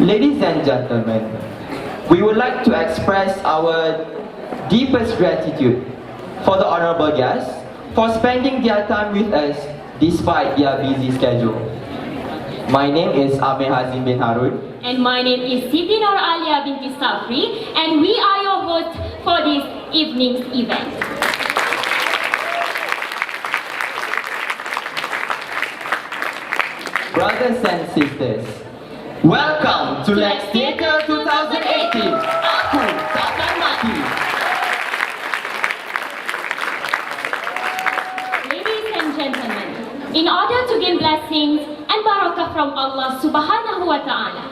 Ladies and gentlemen, we would like to express our deepest gratitude for the honorable guests for spending their time with us despite their busy schedule. My name is Amir Hazim bin Harun. And my name is Siti Nur Alia binti Safri, and we are your hosts for this evening's event. Brothers and sisters, welcome to MeLEX Theatre 2018. Aku takkan mati. Ladies and gentlemen, in order to gain blessings and barakah from Allah Subhanahu wa Ta'ala,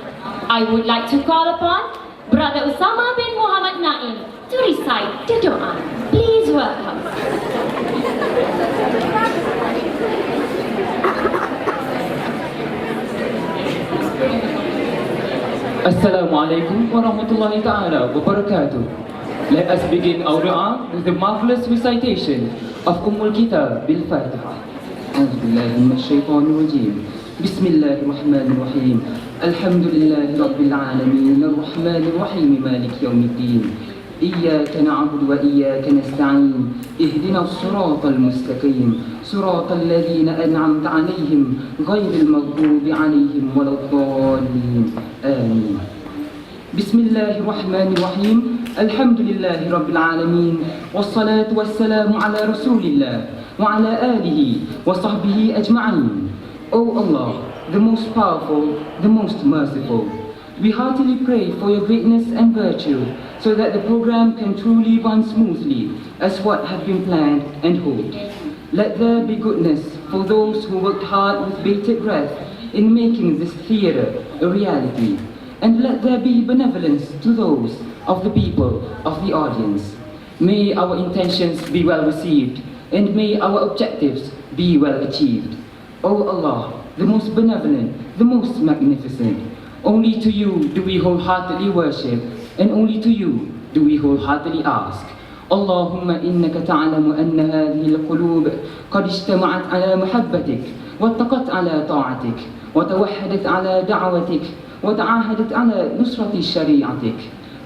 I would like to call upon Brother Usama bin Muhammad Naim to recite the Dua. Please welcome. Assalamualaikum warahmatullahi ta'ala wabarakatuh. Let us begin our dua with the marvelous recitation of Ummul Kitab bil Fatiha. A'udzu billahi minasy syaithanir rajim. Bismillahirrahmanirrahim. Alhamdulillahi rabbil alamin arrahmanir rahim maliki yaumiddin. Iyyaka na'budu wa iyyaka nasta'in. Ihdinas siratal mustaqim. Siratal ladzina an'amta 'alaihim ghairil maghdubi 'alaihim waladdallin. آمين. بسم الله الرحمن الرحيم. الحمد لله رب العالمين والصلاة والسلام على رسول الله وعلى آله وصحبه أجمعين. O Allah, the most powerful, the most merciful, we heartily pray for your greatness and virtue so that the program can truly run smoothly as what had been planned and hoped. Let there be goodness for those who worked hard with bated breath in making this theatre a reality, and let there be benevolence to those of the people of the audience. May our intentions be well received, and may our objectives be well achieved. O Allah, the most benevolent, the most magnificent, only to you do we wholeheartedly worship, and only to you do we wholeheartedly ask. اللهم إنك تعلم أن هذه القلوب قد اجتمعت على محبتك واتقت على طاعتك وتوحدت على دعوتك وتعاهدت على نصرة شريعتك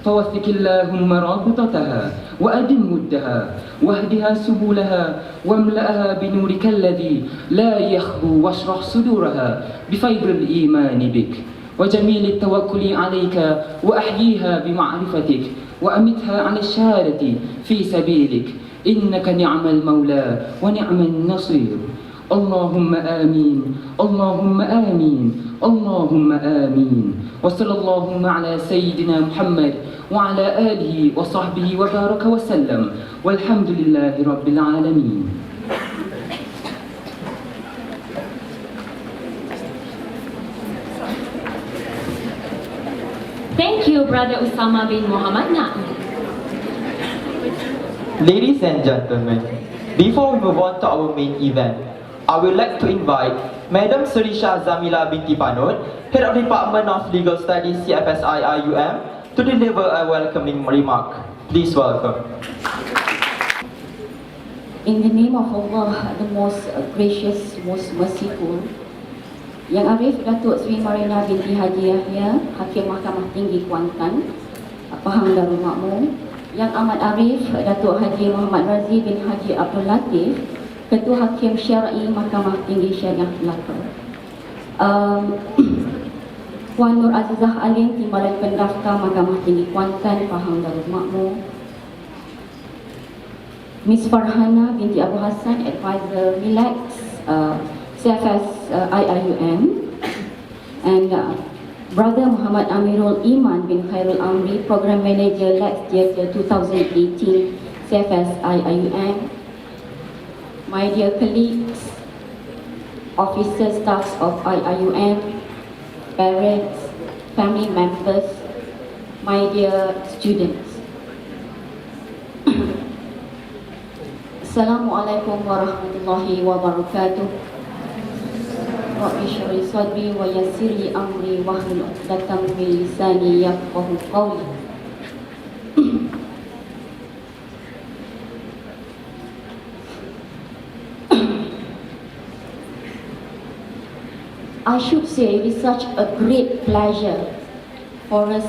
فوثق اللهم رابطتها وأدم ودها واهدها سبلها واملأها بنورك الذي لا يخبو واشرح صدورها بفيض الإيمان بك وجميل التوكل عليك وأحييها بمعرفتك وأمتها على الشهادة في سبيلك إنك نعم المولى ونعم النصير. اللهم آمين اللهم آمين اللهم آمين وصلى اللهم على سيدنا محمد وعلى آله وصحبه وبارك وسلم والحمد لله رب العالمين. Thank you, Brother Usama bin Muhammad Naim. Ladies and gentlemen, before we move on to our main event, I would like to invite Madam Surisha Zamila binti Panut, Head of Department of Legal Studies CFS IIUM, to deliver a welcoming remark. Please welcome. In the name of Allah, the most gracious, most merciful, Yang Arif Datuk Sri Marina binti Haji Yahya, Hakim Mahkamah Tinggi Kuantan, Pahang Darul Makmur, Yang Amat Arif Datuk Haji Muhammad Razi bin Haji Abdul Latif, Ketua Hakim Syar'i Mahkamah Tinggi Syariah Melaka, Puan Nur Azizah Alim, Timbalan Pendaftar Mahkamah Tinggi Kuantan, Pahang Darul Makmur, Miss Farhana binti Abu Hassan, Advisor MeLEX CFS IIUM, and Brother Muhammad Amirul Iman bin Khairul Amri, Program Manager MeLEX Theatre 2018 CFS IIUM, my dear colleagues, officers, staffs of IIUM, parents, family members, my dear students. Assalamualaikum warahmatullahi wabarakatuh. Rabbi shrah sadri wa yassir li amri wahlul 'uqdatam min lisani yafqahu qawli. I should say it is such a great pleasure for us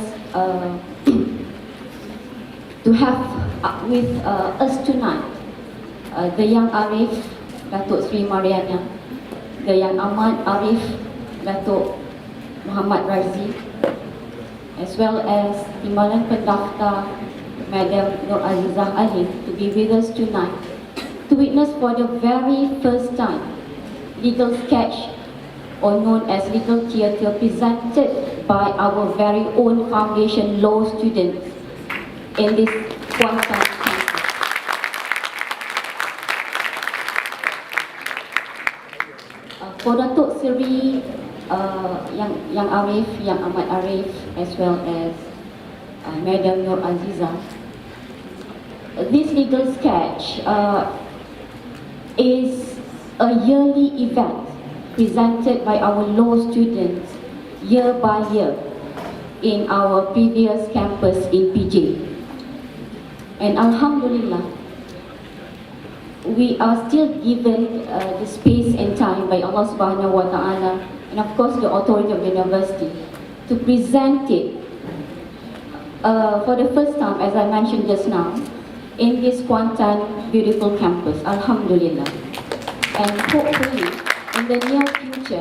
to have with us tonight the Young Arif, Datuk Sri Mariana, the Young Ahmad Arif, Datuk Muhammad Razi, as well as Timbalan Pendaftar Madam Nur Azizah Ali to be with us tonight to witness for the very first time legal sketch, or known as legal theatre, presented by our very own foundation law students in this Kuantan campus. For Datuk Seri Yang Arif, Yang Ahmad Arif, as well as Madam Nur Azizah, this legal sketch is a yearly event presented by our law students year by year in our previous campus in PJ. And Alhamdulillah, we are still given the space and time by Allah Subhanahu wa Ta'ala, and of course the authority of the university, to present it for the first time, as I mentioned just now, in this Kuantan beautiful campus. Alhamdulillah. And hopefully in the near future,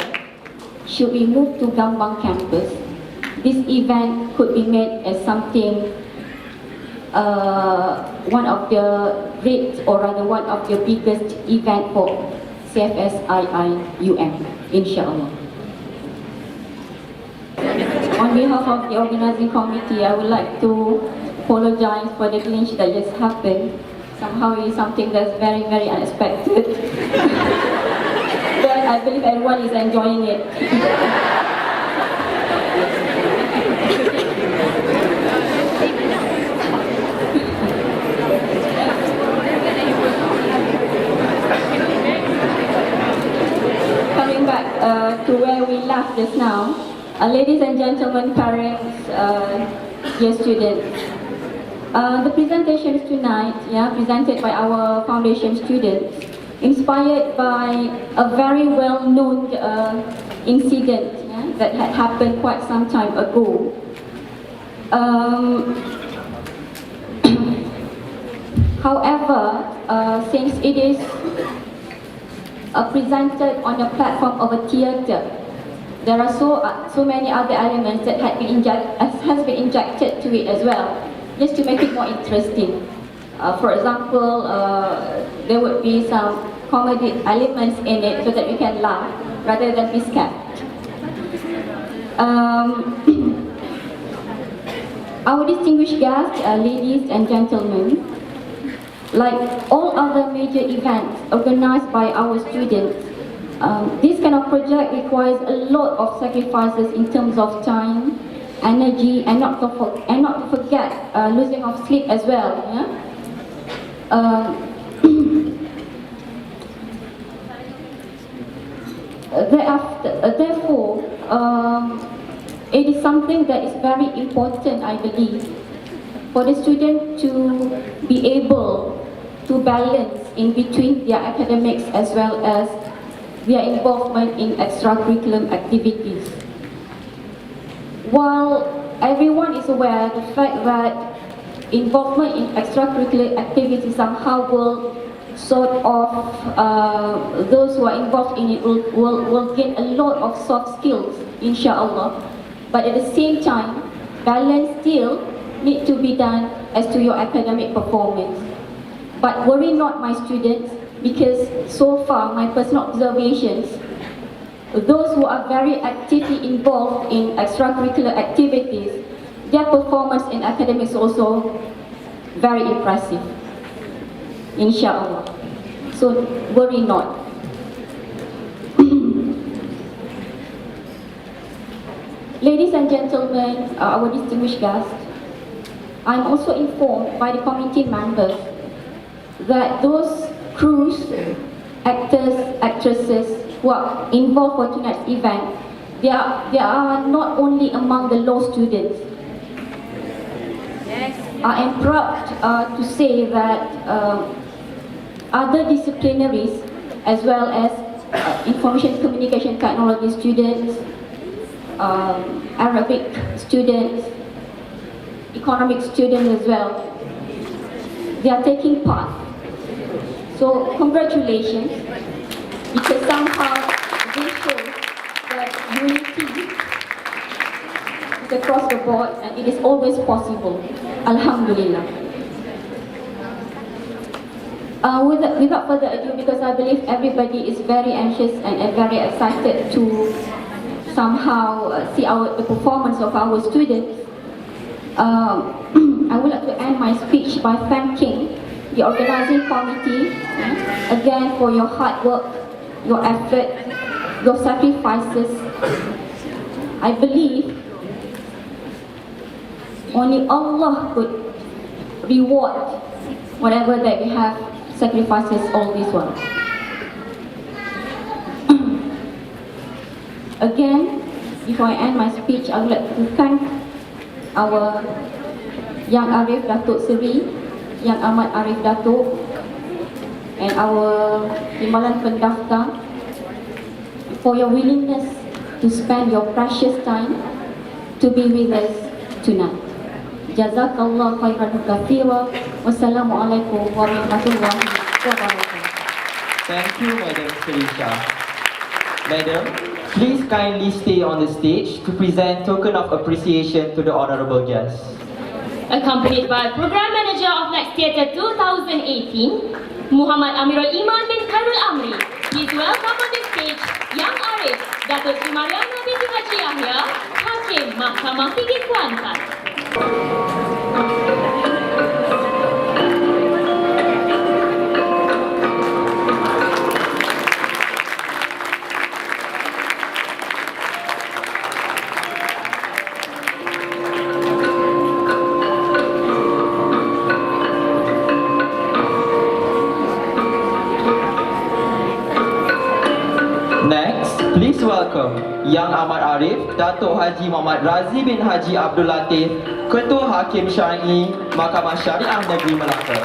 should we move to Gambang campus, this event could be made as something, one of the great, or rather one of the biggest event for CFS IIUM, inshallah. On behalf of the organizing committee, I would like to apologize for the glitch that just happened. Somehow it's something that's very, very unexpected. But I believe everyone is enjoying it. Coming back to where we left just now, ladies and gentlemen, parents, dear students, the presentations tonight, presented by our foundation students, inspired by a very well-known incident that had happened quite some time ago. However, since it is presented on the platform of a theatre, there are so many other elements that has been injected to it as well, just to make it more interesting. For example, there would be some comedy elements in it so that we can laugh rather than be scared. Our distinguished guests, ladies and gentlemen, like all other major events organized by our students, this kind of project requires a lot of sacrifices in terms of time, energy, and not to forget losing of sleep as well. Therefore, it is something that is very important, I believe, for the student to be able to balance in between their academics as well as their involvement in extracurricular activities. While everyone is aware of the fact that involvement in extracurricular activities somehow will sort of, those who are involved in it will gain a lot of soft skills, inshallah. But at the same time, balance still need to be done as to your academic performance. But worry not, my students, because so far my personal observations, those who are very actively involved in extracurricular activities, their performance in academics also very impressive, inshallah. So worry not. Ladies and gentlemen, our distinguished guests, I'm also informed by the committee members that those crews, actors, actresses who are involved for tonight's event, they are not only among the law students. I am proud to say that other disciplinaries as well as information communication technology students, Arabic students, economic students as well. They are taking part. So congratulations, because somehow they show that unity is across the board and it is always possible. Alhamdulillah. Without further ado, because I believe everybody is very anxious and very excited to somehow see the performance of our students, I would like to end my speech by thanking the organizing committee again for your hard work, your effort, your sacrifices. I believe only Allah could reward whatever that we have sacrifices all this while. Again, before I end my speech, I would like to thank our Yang Arif Datuk Seri, Yang Ahmad Arif Datuk, and our Timbalan Pendaftar for your willingness to spend your precious time to be with us tonight. Jazakallah khairan katsira. Wassalamualaikum warahmatullahi wabarakatuh. Thank you, Madam Serisha. Madam, please kindly stay on the stage to present token of appreciation to the honorable guests. Accompanied by Program Manager of Next Theatre 2018, Muhammad Amirul Iman bin Khairul Amri. Please welcome on the stage Yang Arif, Datuk Sri Mariana binti Haji Yahya, Hakim Mahkamah Tinggi Kuantan. Next, please welcome Yang Ahmad Arif, Datuk Haji Muhammad Razi bin Haji Abdul Latif, Ketua Hakim Syar'i Mahkamah Syariah Negeri Melaka.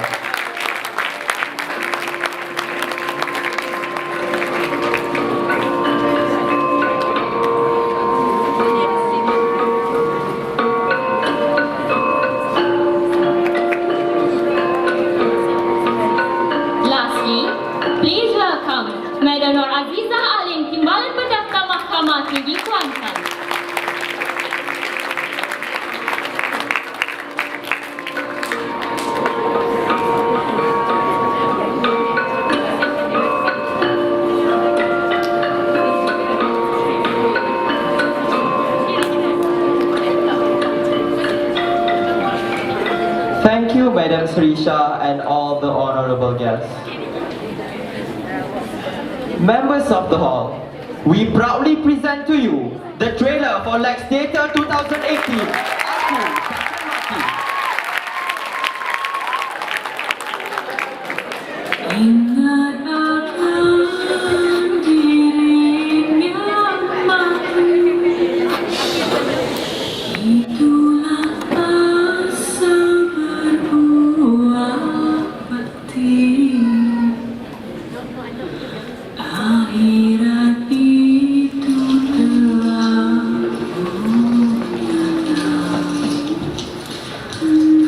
Lastly, please welcome Madam Nur Azizah Alim, Timbalan Pendaftar Mahkamah Tinggi Kuantan. Thank you, Madam Serisha and all the honorable guests. Members of the hall, we proudly present to you the trailer for Lex Theatre 2018. Aku Takkan Mati. Ingat akan dirinya mati, itulah asal berbuah bakti. Akhirat itu telah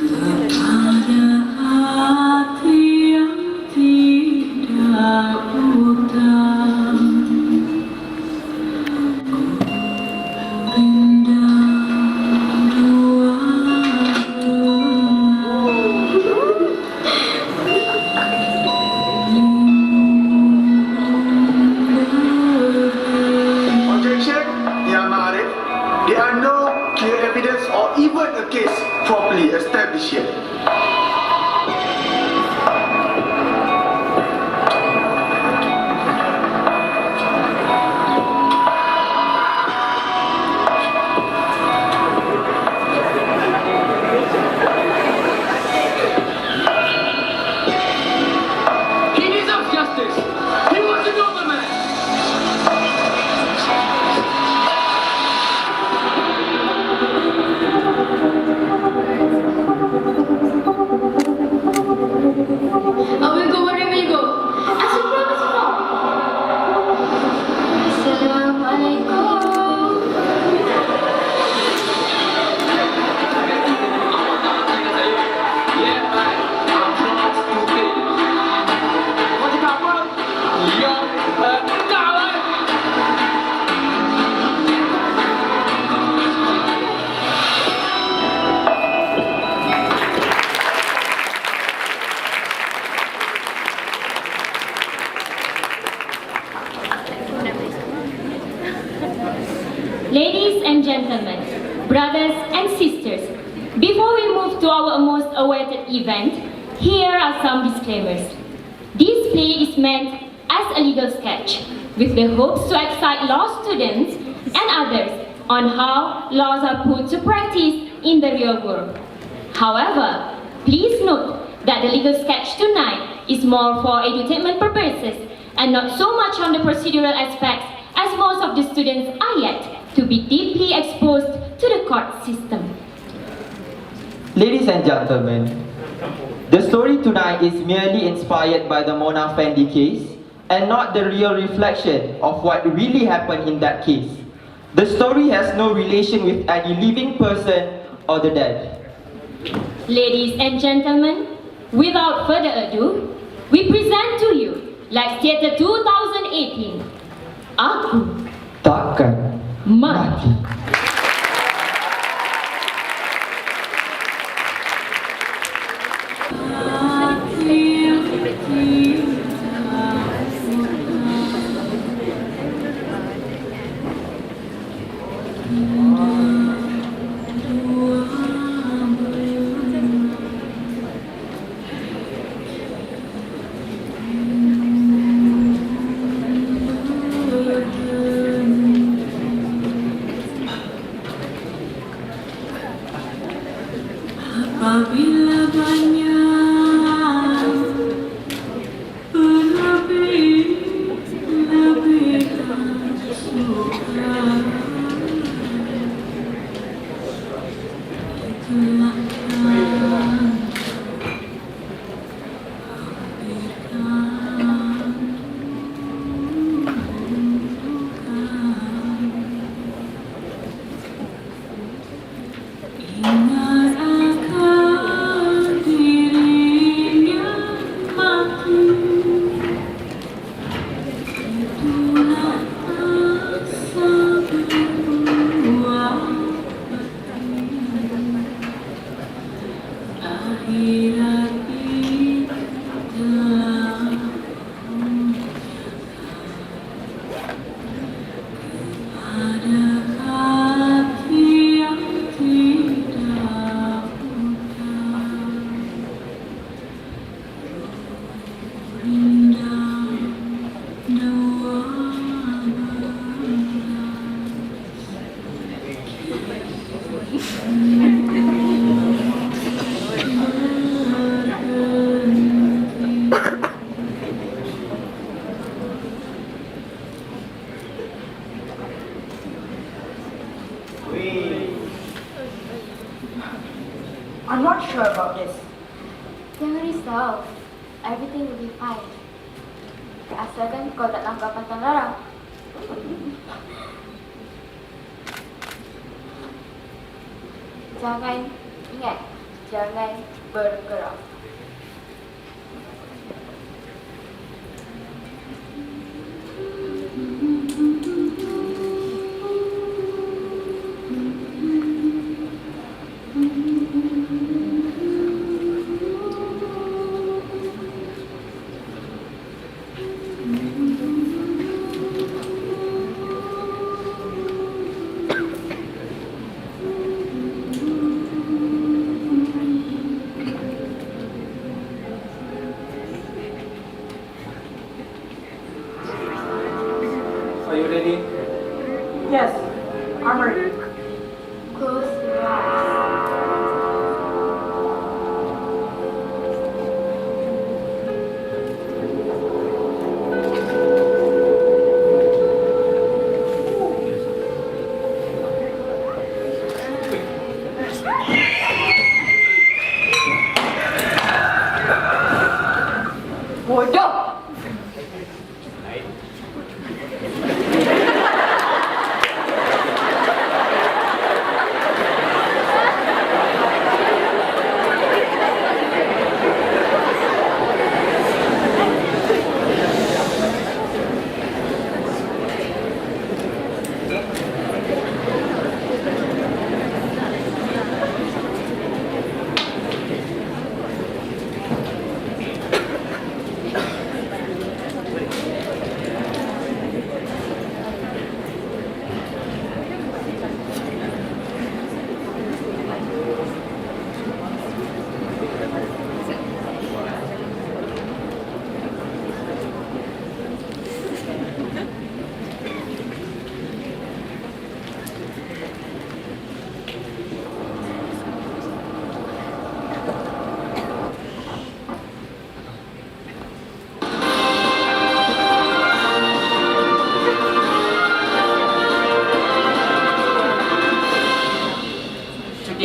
kepada hati yang tidak utang. Rindang dua Objection, Yang Ma'arif. There are no clear evidence or even a case properly established yet. He deserves justice. He was a noble man. Before we move to our most awaited event, here are some disclaimers. This play is meant as a legal sketch, with the hopes to excite law students and others on how laws are put to practice in the real world. However, please note that the legal sketch tonight is more for edutainment purposes and not so much on the procedural aspects, as most of the students are yet to be deeply exposed to the court system. Ladies and gentlemen, the story tonight is merely inspired by the Mona Fendi case and not the real reflection of what really happened in that case. The story has no relation with any living person or the dead. Ladies and gentlemen, without further ado, we present to you Lex Theatre 2018, Aku Takkan Mati. Apabila banyak lebih-lebihkan suka, itulah kan ingat akan dirinya mati. Itulah asa berbuah akhirat ini telah ada hati yang tidak buta, indah dua I'm not sure about this. Jangan risau, everything will be fine. Asalkan kau tak langgar pantang larang. Jangan, ingat, jangan bergerak. Are you ready? Yes, I'm ready. Close your eyes. Bodoh!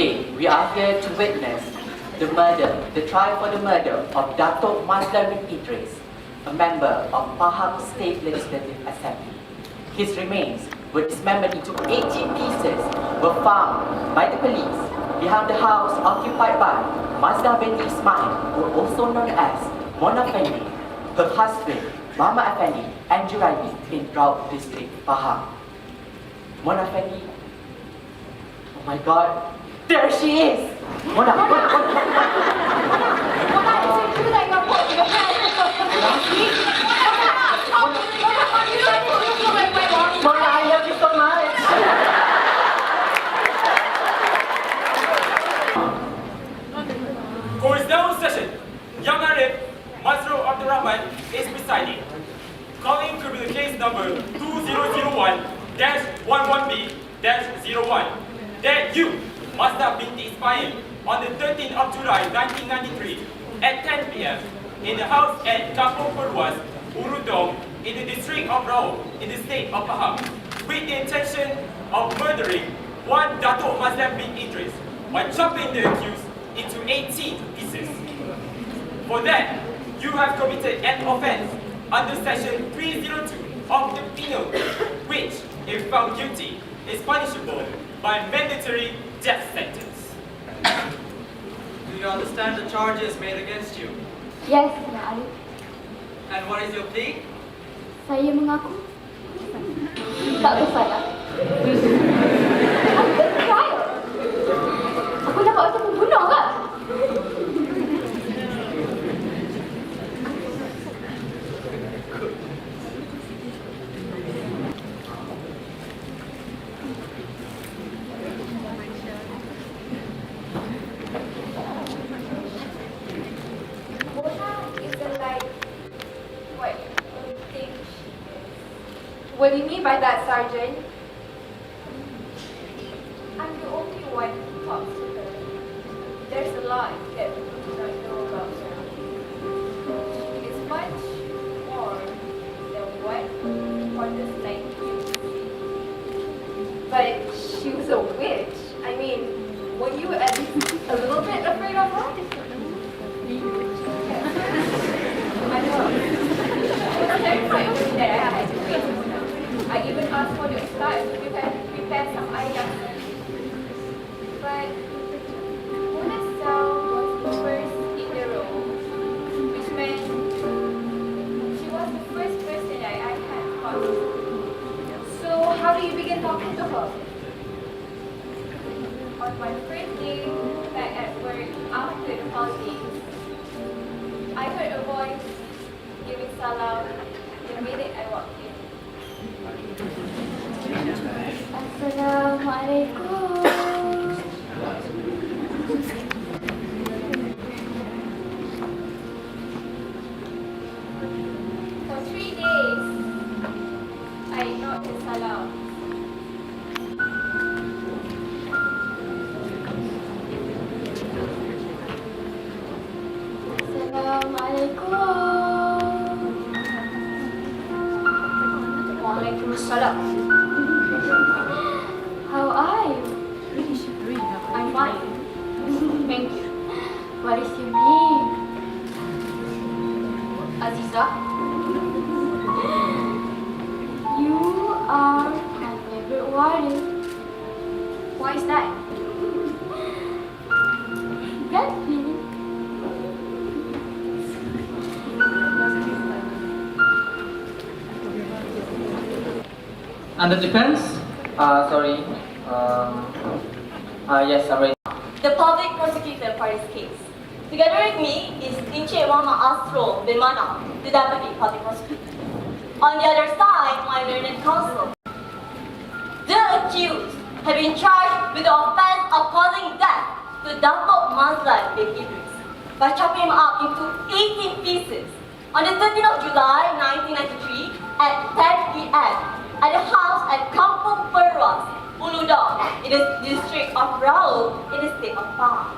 Today, we are here to witness the trial for the murder of Datuk Mazlan bin Idris, a member of Pahang State Legislative Assembly. His remains were dismembered into 18 pieces, were found by the police behind the house occupied by Mazlan bin Ismail, who also known as Mona Fendi, her husband Mama Effendi and Juraidi in Raub District, Pahang. Mona Fendi, oh my god, there she is! Mona, Mona, Mona, Mona. Mona, it's you that you're putting your hand in the Mona, I love you so much! For his now session, Young Arif Masro Abdul Rahman is presiding. Calling to the case number 2001-11B-01 that you must have been expired on the 13th of July 1993 at 10 p.m. in the house at Kampung Perwas, Urudong, in the district of Raub, in the state of Pahang, with the intention of murdering one Datuk Mazlan bin Idris by chopping the accused into 18 pieces. For that, you have committed an offense under section 302 of the Penal Code, which, if found guilty, is punishable by mandatory death sentence. Do you understand the charges made against you? Yes, Ya Arif. And what is your plea? Saya mengaku tak bersalah. Aku trial. Aku dapat rasa pembunuh ke? What do you mean by that, Sergeant? I'm the only one who talks to her. There's a lot that people do not know about her. She is much more than what reporters like you see. But she was a witch. I mean, were you at least a little bit afraid of her? I know. I was terrified of that I had to face her. I even asked for the ustaz to prepare some items. But Mona Sal was the first in the row, which meant she was the first person that I had talked to. So how do you begin talking to her? On my first day back at work after the holidays, I heard a voice giving salam the minute I walked in. Assalamualaikum. For 3 days, I ignored the salam. Assalamualaikum. Waalaikumsalam. How are you? I'm fine. Thank you. What is your name? Aziza. You are my favorite warrior. Why is that? That feeling. And the defense? Sorry. Yes, I'm ready. The public prosecutor for this case. Together with me is Encik Muhammad Asro bin Mana, the deputy public prosecutor. On the other side, my learned counsel. The accused have been charged with the offense of causing death to Datuk Mazlan bin Idris by chopping him up into 18 pieces on the 13th of July 1993 at 10 p.m. at the house at Kampung Perwas, Uludong, in the district of Raub, in the state of Pahang.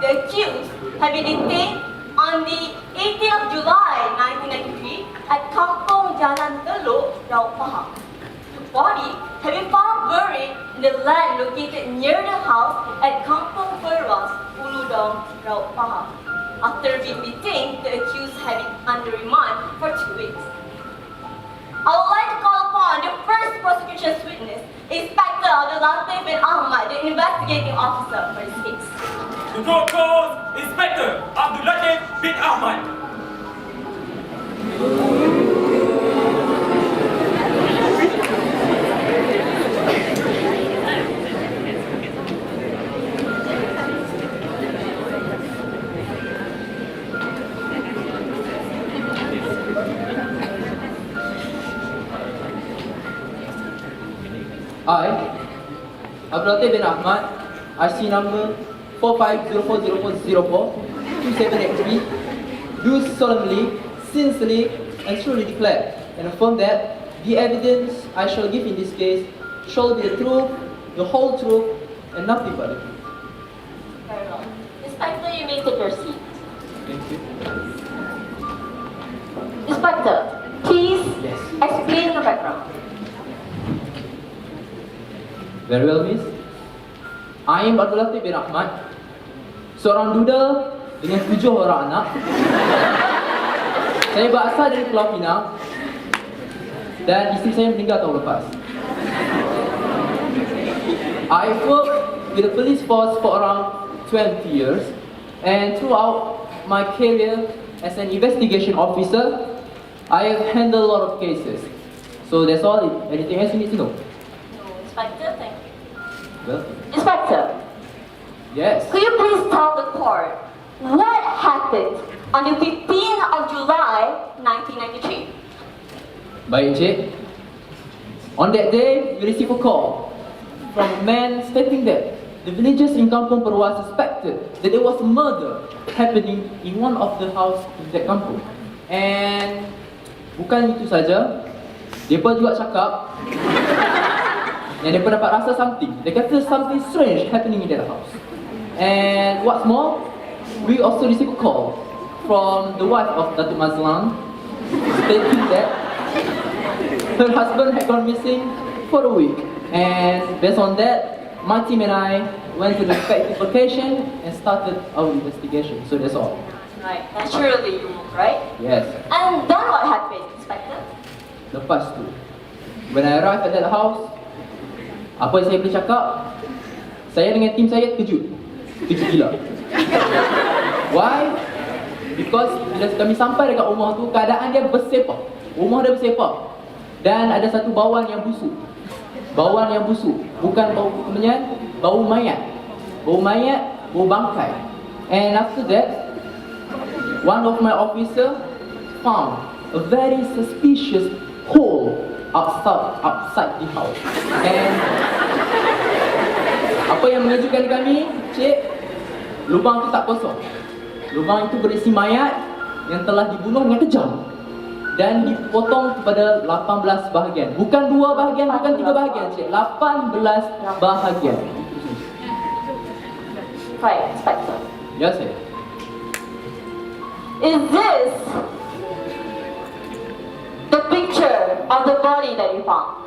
The accused have been detained on the 18th of July 1993 at Kampung Jalan Teluk, Raub, Pahang. The body have been found buried in in the land located near the house at Kampung Perwas, Uludong, Raub Pahang. After being detained, the accused had been under remand for 2 weeks. I would like to call upon the first prosecution's witness, Inspector Abdul Latif bin Ahmad, the investigating officer for this case. The court calls Inspector Abdul Latif bin Ahmad. I, Abdul Latif bin Ahmad, IC number 4504042783, do solemnly, sincerely, and truly declare and affirm that the evidence I shall give in this case shall be the truth, the whole truth, and nothing but the truth. Very well. Inspector, you may take your seat. Thank you. Inspector, please Yes. explain the background. Very well, Miss. I am Abdul Latif bin Ahmad, seorang duda dengan 7 orang anak. Saya berasal dari Pulau Pinang dan isteri saya meninggal tahun lepas. I worked with the police force for around 20 years, and throughout my career as an investigation officer, I have handled a lot of cases. So that's all. Anything else you need to know? No, Inspector, thank you. Welcome. Inspector, Yes. could you please tell the court what happened on the 15th of July, 1993? Baik, Encik. On that day, we received a call from a man stating that the villagers in Kampung Perwas suspected that there was a murder happening in one of the house in that kampung. And bukan itu saja, mereka juga cakap yang mereka dapat rasa something. They kata something strange happening in that house. And what's more, we also received a call from the wife of Datuk Mazlan stating that her husband had gone missing for a week. And based on that, my team and I went to the respective location and started our investigation. So that's all. Right, naturally, right? Yes. And then what happened, Inspector? Lepas tu, when I arrived at that house, apa yang saya boleh cakap, saya dengan tim saya terkejut. Terkejut gila. Why? Because bila kami sampai dekat rumah tu, keadaan dia bersepah. Rumah dia bersepah. Dan ada satu bauan yang busuk. Bauan yang busuk. Bukan bau kemenyan, bau mayat. Bau mayat, bau bangkai. And after that, one of my officer found a very suspicious hole outside the house. And apa yang mengejutkan kami, Cik, lubang itu tak kosong. Lubang itu berisi mayat yang telah dibunuh dengan kejam dan dipotong kepada 18 bahagian. Bukan 2 bahagian, bukan 3 bahagian, Cik. 18 bahagian. Right, Inspector. Ya, Cik. Is this the picture of the body that you found?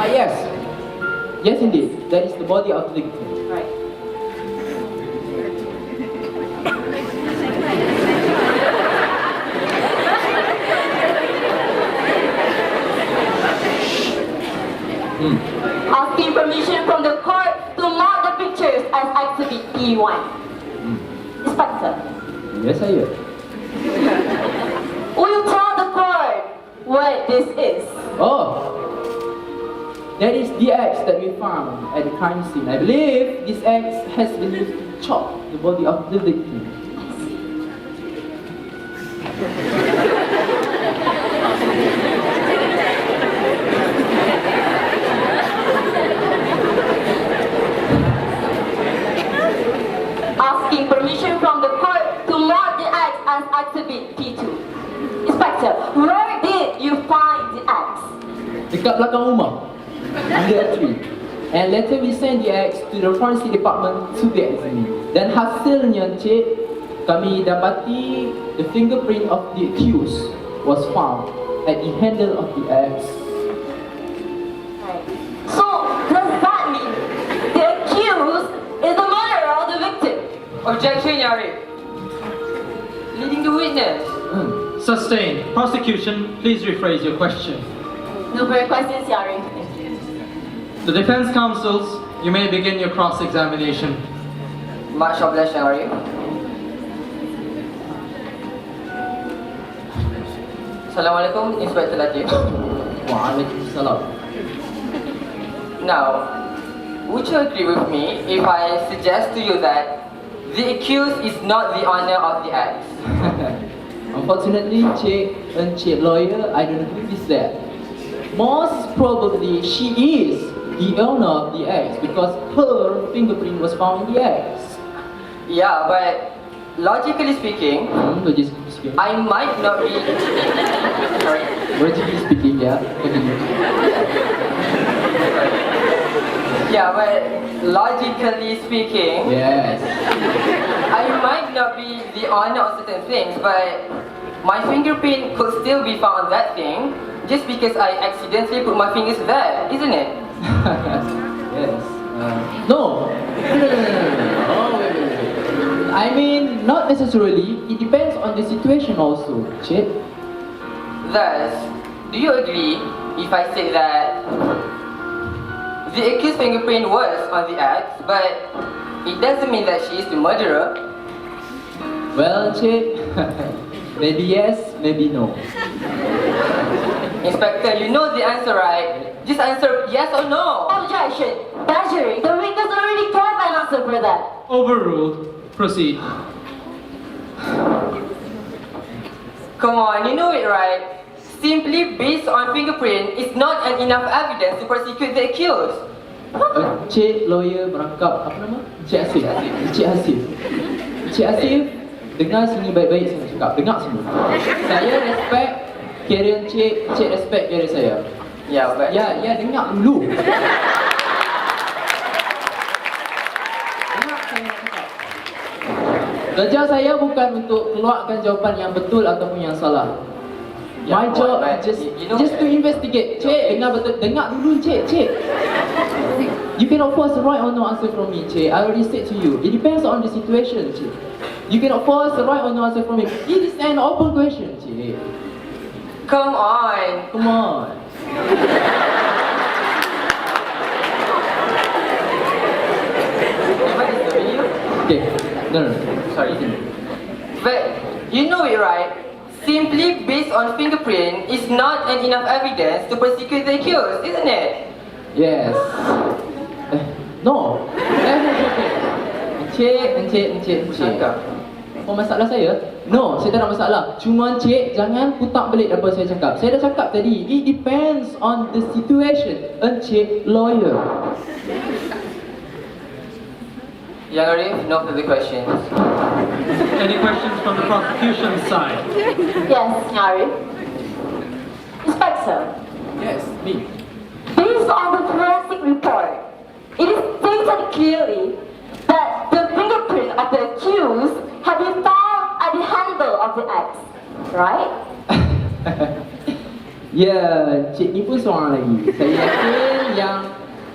Yes. Yes, indeed. That is the body of the victim. Right. Asking permission from the court to mark the pictures as Exhibit P1. Inspector, Yes, saya. will you tell the court what this is? Oh, that is the axe that we found at the crime scene. I believe this axe has been used to chop the body of the victim. Asking permission from the court to mark the axe as Exhibit P2. Inspector, where did you find the axe? Dekat belakang rumah, under a tree. And later we send the axe to the forensic department to be examined. Dan hasilnya, Cik, kami dapati the fingerprint of the accused was found at the handle of the axe. Right. So, does that mean the accused is the murderer of the victim? Objection, Yarif. Leading the witness. Sustained. Prosecution, please rephrase your question. No further questions, Yari. The defense counsels, you may begin your cross-examination. Much obliged, Yarif. Assalamualaikum, Inspector Latif. Waalaikumsalam. Now, would you agree with me if I suggest to you that the accused is not the owner of the axe? Unfortunately, Cik lawyer, I don't agree with that. Most probably, she is the owner of the axe because her fingerprint was found in the axe. Yeah, but logically speaking, I might not be. Sorry. Logically speaking, yeah. Continue. Yeah, but logically speaking, yes, I might not be the owner of certain things, but my fingerprint could still be found on that thing just because I accidentally put my fingers there, isn't it? yes. No. Oh, wait. I mean, not necessarily. It depends on the situation also, Cik. Thus, do you agree if I say that the accused fingerprint was on the axe, but it doesn't mean that she is the murderer? Well, Cik, maybe yes, maybe no. Inspector, you know the answer, right? Just answer yes or no. Objection. Badgering. The witness already gave an answer for that. Overruled. Proceed. Come on, you know it, right? Simply based on fingerprint is not an enough evidence to prosecute the accused. Cik lawyer merangkap, apa nama? Cik Hasif. Cik Hasif. Cik Hasif, dengar sini baik-baik saya cakap. Dengar semua. Saya respect career Cik, Cik respect career saya. Ya, but... Ya, dengar dulu. Kerja saya bukan untuk keluarkan jawapan yang betul ataupun yang salah. My job is just to investigate. Cik, dengar betul. Dengar dulu, Cik. You cannot force a right or no answer from me, Cik. I already said to you. It depends on the situation, Cik. You cannot force a right or no answer from me. It is an open question, Cik. Come on. Come on. Okay. No. Sorry. But you know it, right? Simply based on fingerprint is not an enough evidence to prosecute the accused, isn't it? Yes. No. Encik. Apa masalah saya? No, saya tak ada masalah. Cuma Encik jangan putar balik apa saya cakap. Saya dah cakap tadi, it depends on the situation. Encik lawyer. Young Arif, no further questions. Any questions from the prosecution side? Yes, Yari. Inspector. Yes, me. Based on the forensic report, it is stated clearly that the fingerprint of the accused had been found at the handle of the axe, right? Ya, Cik ni pun seorang lagi. Saya yakin yang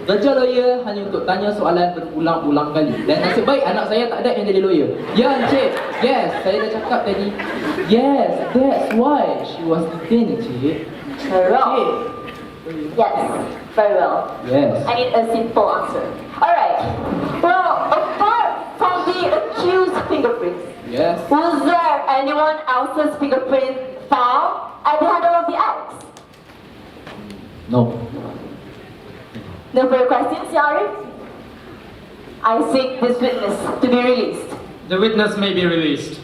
kerja lawyer hanya untuk tanya soalan berulang-ulang kali. Dan nasib baik anak saya tak ada yang jadi lawyer. Ya, Encik. Yes, saya dah cakap tadi. Yes, that's why she was detained, Encik. Very well. Yes, very well. Yes. I need a simple answer. Alright. Well, apart from the accused's fingerprints, Yes. was there anyone else's fingerprint found at the handle of the axe? No. No further questions, Yari? I seek this witness to be released. The witness may be released.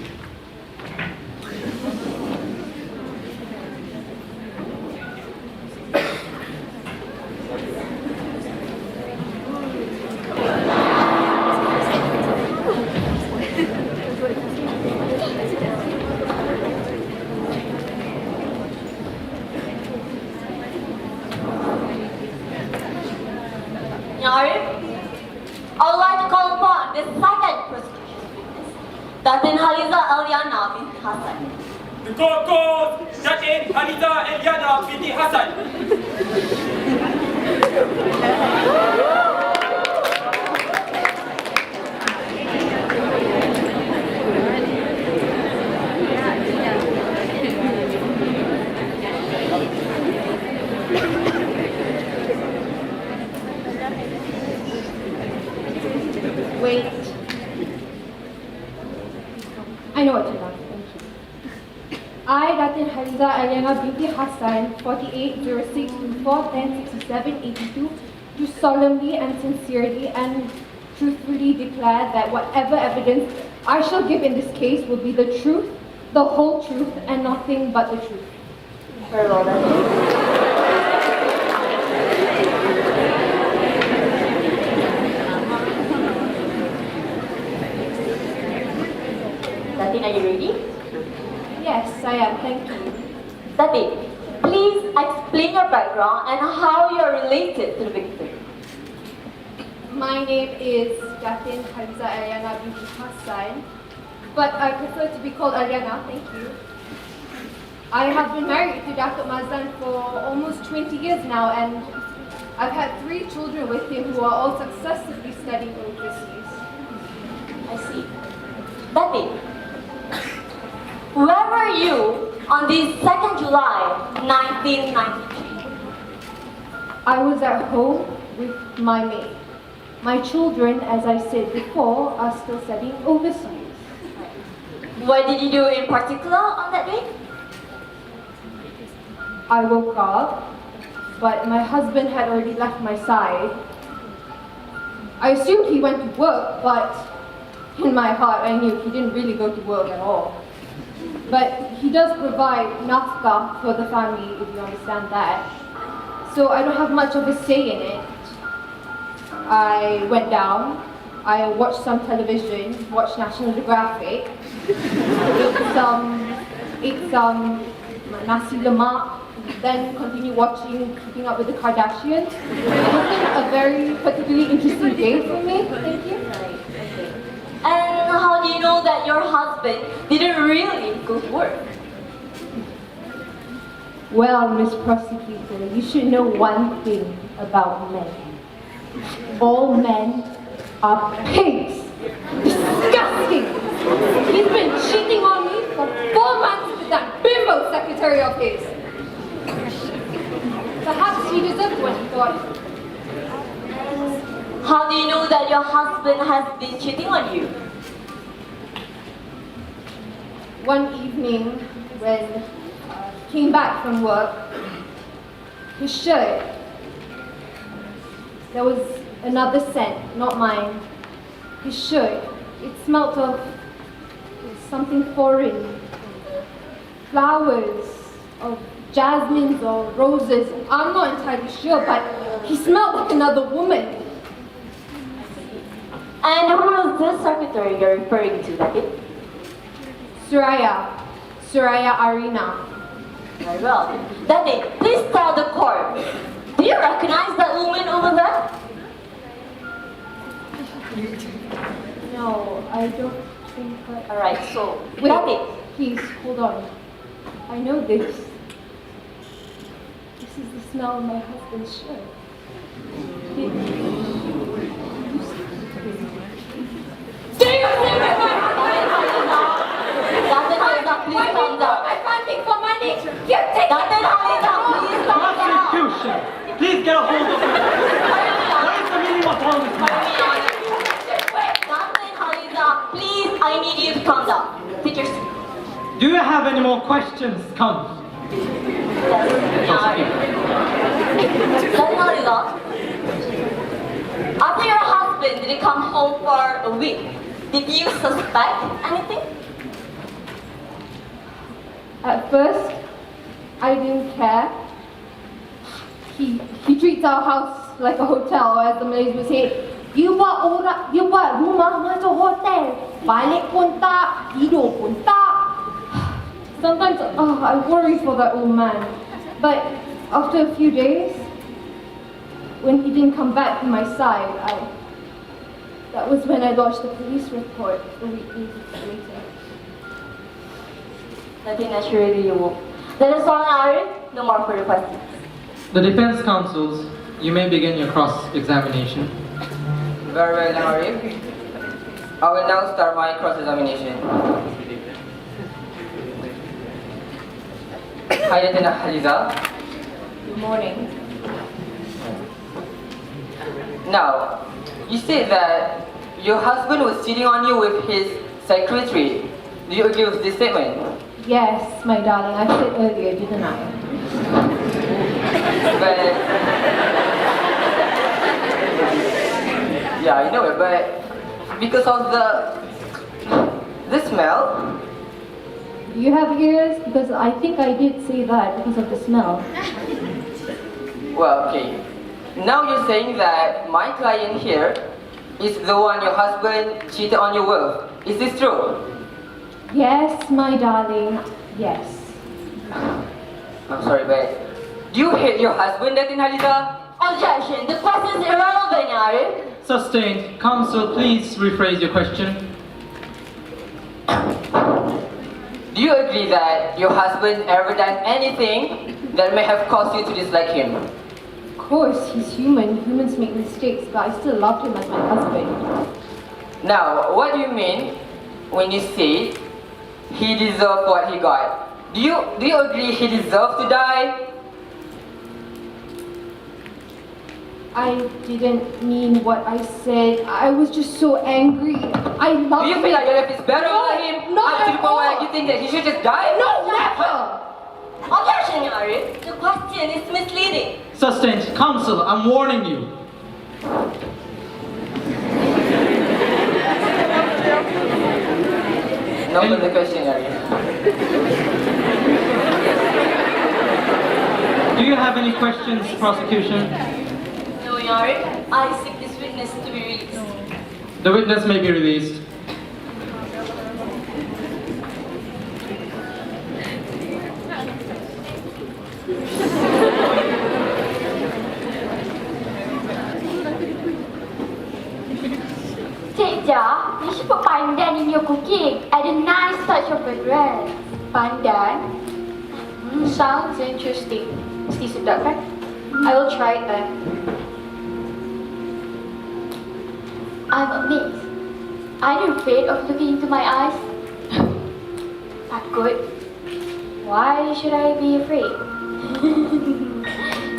Yari, I would like to call upon the second prosecution witness, Datin Haliza Aliana binti Hassan. The court calls Datin Haliza Eliana binti Hassan. Wait. I know what you want. Thank you. I, Datin Haliza Aliana binti Hassan, 4806-410-6782, do solemnly and sincerely and truthfully declare that whatever evidence I shall give in this case will be the truth, the whole truth, and nothing but the truth. Very well done. Datin, are you ready? Yes, I am. Thank you. Datin, please explain your background and how you are related to the victim. My name is Datin Haliza Aliana binti Hassan, but I prefer to be called Aliana. Thank you. I have been married to Datuk Mazlan for almost 20 years now, and I've had 3 children with him who are all successfully studying overseas. I see. Datin, where were you on the 2nd July 1993? I was at home with my maid. My children, as I said before, are still studying overseas. What did you do in particular on that day? I woke up, but my husband had already left my side. I assumed he went to work, but in my heart I knew he didn't really go to work at all. But he does provide nafkah for the family, if you understand that. So I don't have much of a say in it. I went down, I watched some television, watched National Geographic, ate some nasi lemak, then continued watching Keeping Up with the Kardashians. It wasn't a very particularly interesting day for me. Thank you. And how do you know that your husband didn't really go to work? Well, Miss Prosecutor, you should know one thing about men. All men are pigs. Disgusting! He's been cheating on me for 4 months with that bimbo secretary of his. Perhaps he deserved what he got. How do you know that your husband has been cheating on you? One evening, when he came back from work, his shirt, there was another scent, not mine. His shirt, it smelt of something foreign. Flowers, of jasmines or roses. I'm not entirely sure, but he smelled like another woman. And who is this secretary you're referring to, Datin? Suraya Arina. Very well. Datin, please tell the court, do you recognize that woman over there? No, I don't think I... Alright, so, Wait, Datin. please, hold on. I know this. This is the smell of my husband's shirt. Stay away from my Datin Haliza, please calm down. I'm fighting for money. Here, take Datin Haliza, please calm down. Prosecution, please get a hold of him. What is the meaning of all this? Datin Haliza, please, I need you to calm down. Take your seat. Do you have any more questions, Count? Datin Haliza, after your husband didn't come home for a week, did you suspect anything? At first, I didn't care. He treats our house like a hotel, as the Malays would say. You buat rumah macam hotel. Balik pun tak, tidur pun tak. Sometimes I worry for that old man. But after a few days, when he didn't come back to my side, that was when I lodged the police report a week later. Nothing naturally you will. That is all, Arif. No more further questions. The defense counsels, you may begin your cross-examination. Very well, Arif. I will now start my cross-examination. Hi, Lieutenant Haliza. Good morning. Now, you said that your husband was cheating on you with his secretary. Do you agree with this statement? Yes, my darling, I said earlier, didn't I? But yeah, I know it, but because of the smell. You have ears? Because I think I did say that because of the smell. Well, okay. Now you're saying that my client here is the one your husband cheated on you with. Is this true? Yes, my darling, yes. I'm sorry, but do you hate your husband, Lieutenant Haliza? Objection. The question is irrelevant, Arif. Sustained. Counsel, please rephrase your question. Do you agree that your husband ever done anything that may have caused you to dislike him? Of course, he's human. Humans make mistakes, but I still loved him as my husband. Now, what do you mean when you say he deserved what he got? Do you agree he deserved to die? I didn't mean what I said. I was just so angry. I love him. Do you feel like your life is better without him? Not Up to the at point where all. you think that he should just die? No, never! Objection, Arif. The question is misleading. Sustained. Counsel, I'm warning you. No further question, Arif. Do you have any questions, prosecution? No, Arif. I seek this witness to be released. The witness may be released. Cik Ja, you should put pandan in your cooking. Add a nice touch of fragrance. Pandan? Sounds interesting. Mesti sedap kan? I will try it then. I'm amazed. Are you afraid of looking into my eyes? Not good. Why should I be afraid?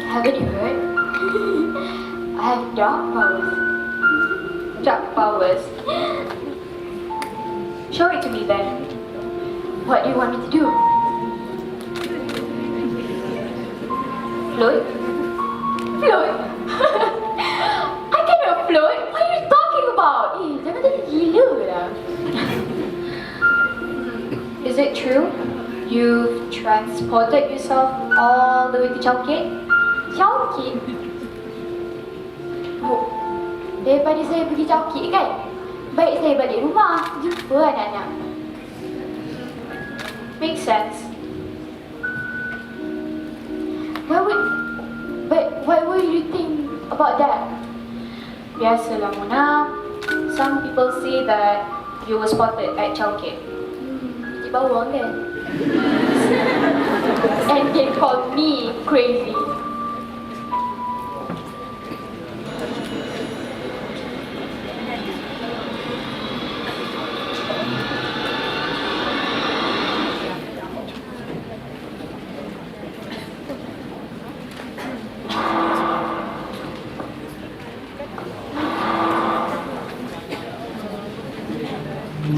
Haven't you heard? I have dark powers. Dark powers. Show it to me then. What do you want me to do? Float? Float? I cannot float. What are you talking about? Jangan jadi gila lah. Is it true? You've transported yourself all the way to Chowkit? Chowkit? Oh, daripada saya pergi Chowkit kan? Baik saya balik rumah, jumpa anak-anak. Makes sense. What would you think about that? Biasalah Mona. Some people say that you were spotted at Chowkit. Di bawah kan? And they call me crazy.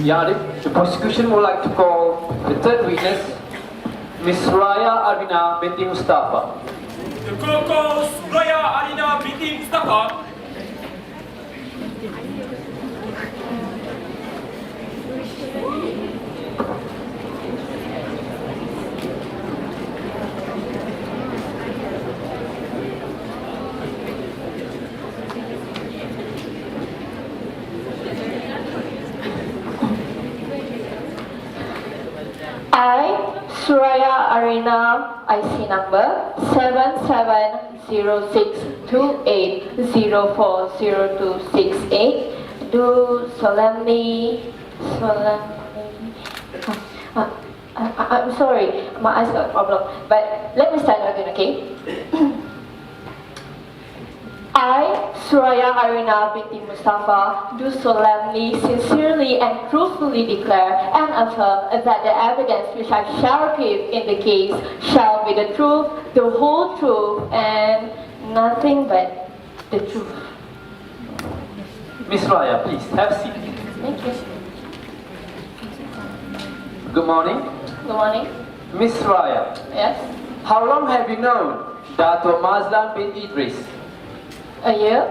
Ya, Arif, the prosecution would like to call the third witness, Miss Suraya Arvina binti Mustafa. The court calls Suraya Arina binti Mustafa. I, Suraya Arena, IC number 770628040268, do solemnly I'm sorry, my eyes got a problem. But let me start again, okay? I, Suraya Arina binti Mustafa, do solemnly, sincerely, and truthfully declare and affirm that the evidence which I shall give in the case shall be the truth, the whole truth, and nothing but the truth. Miss Raya, please have a seat. Thank you. Good morning. Good morning. Miss Raya, Yes? how long have you known Dato' Mazlan bin Idris? A year?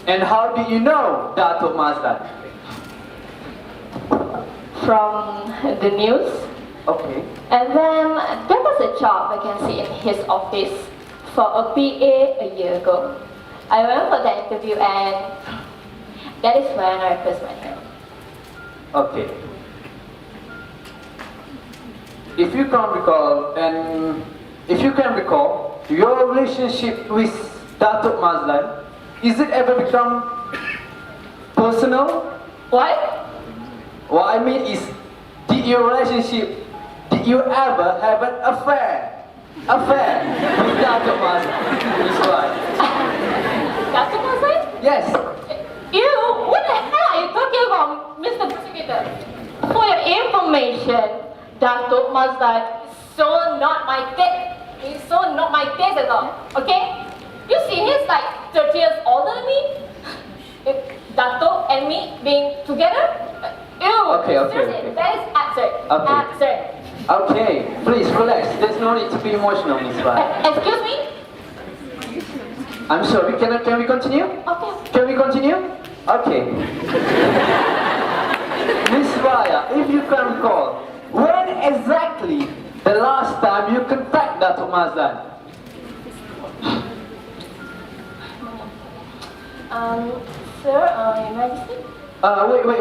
And how do you know Dato' Mazlan? From the news. Okay. And then there was a job vacancy in his office for a PA a year ago. I went for the interview and that is when I first met him. Okay. If you can recall your relationship with Dato' Mazlan, is it ever become personal? What? What I mean is, did you ever have an affair with Dato' Mazlan? That's right. Dato' Mazlan? Yes. Ew, what the hell are you talking about, Mr. Prosecutor? For your information, Dato' Mazlan is so not my taste. He's so not my taste at all, okay? You see, he's like 30 years older than me. If Dato' and me being together, ew. Okay. Seriously, that is absurd. Okay. Absurd. Okay, please relax. There's no need to be emotional, Miss Raya. Excuse me? I'm sorry, can we continue? Okay. Can we continue? Okay. Miss Raya, if you can recall, when exactly the last time you contacted Dato' Mazlan? Sir, Your Majesty?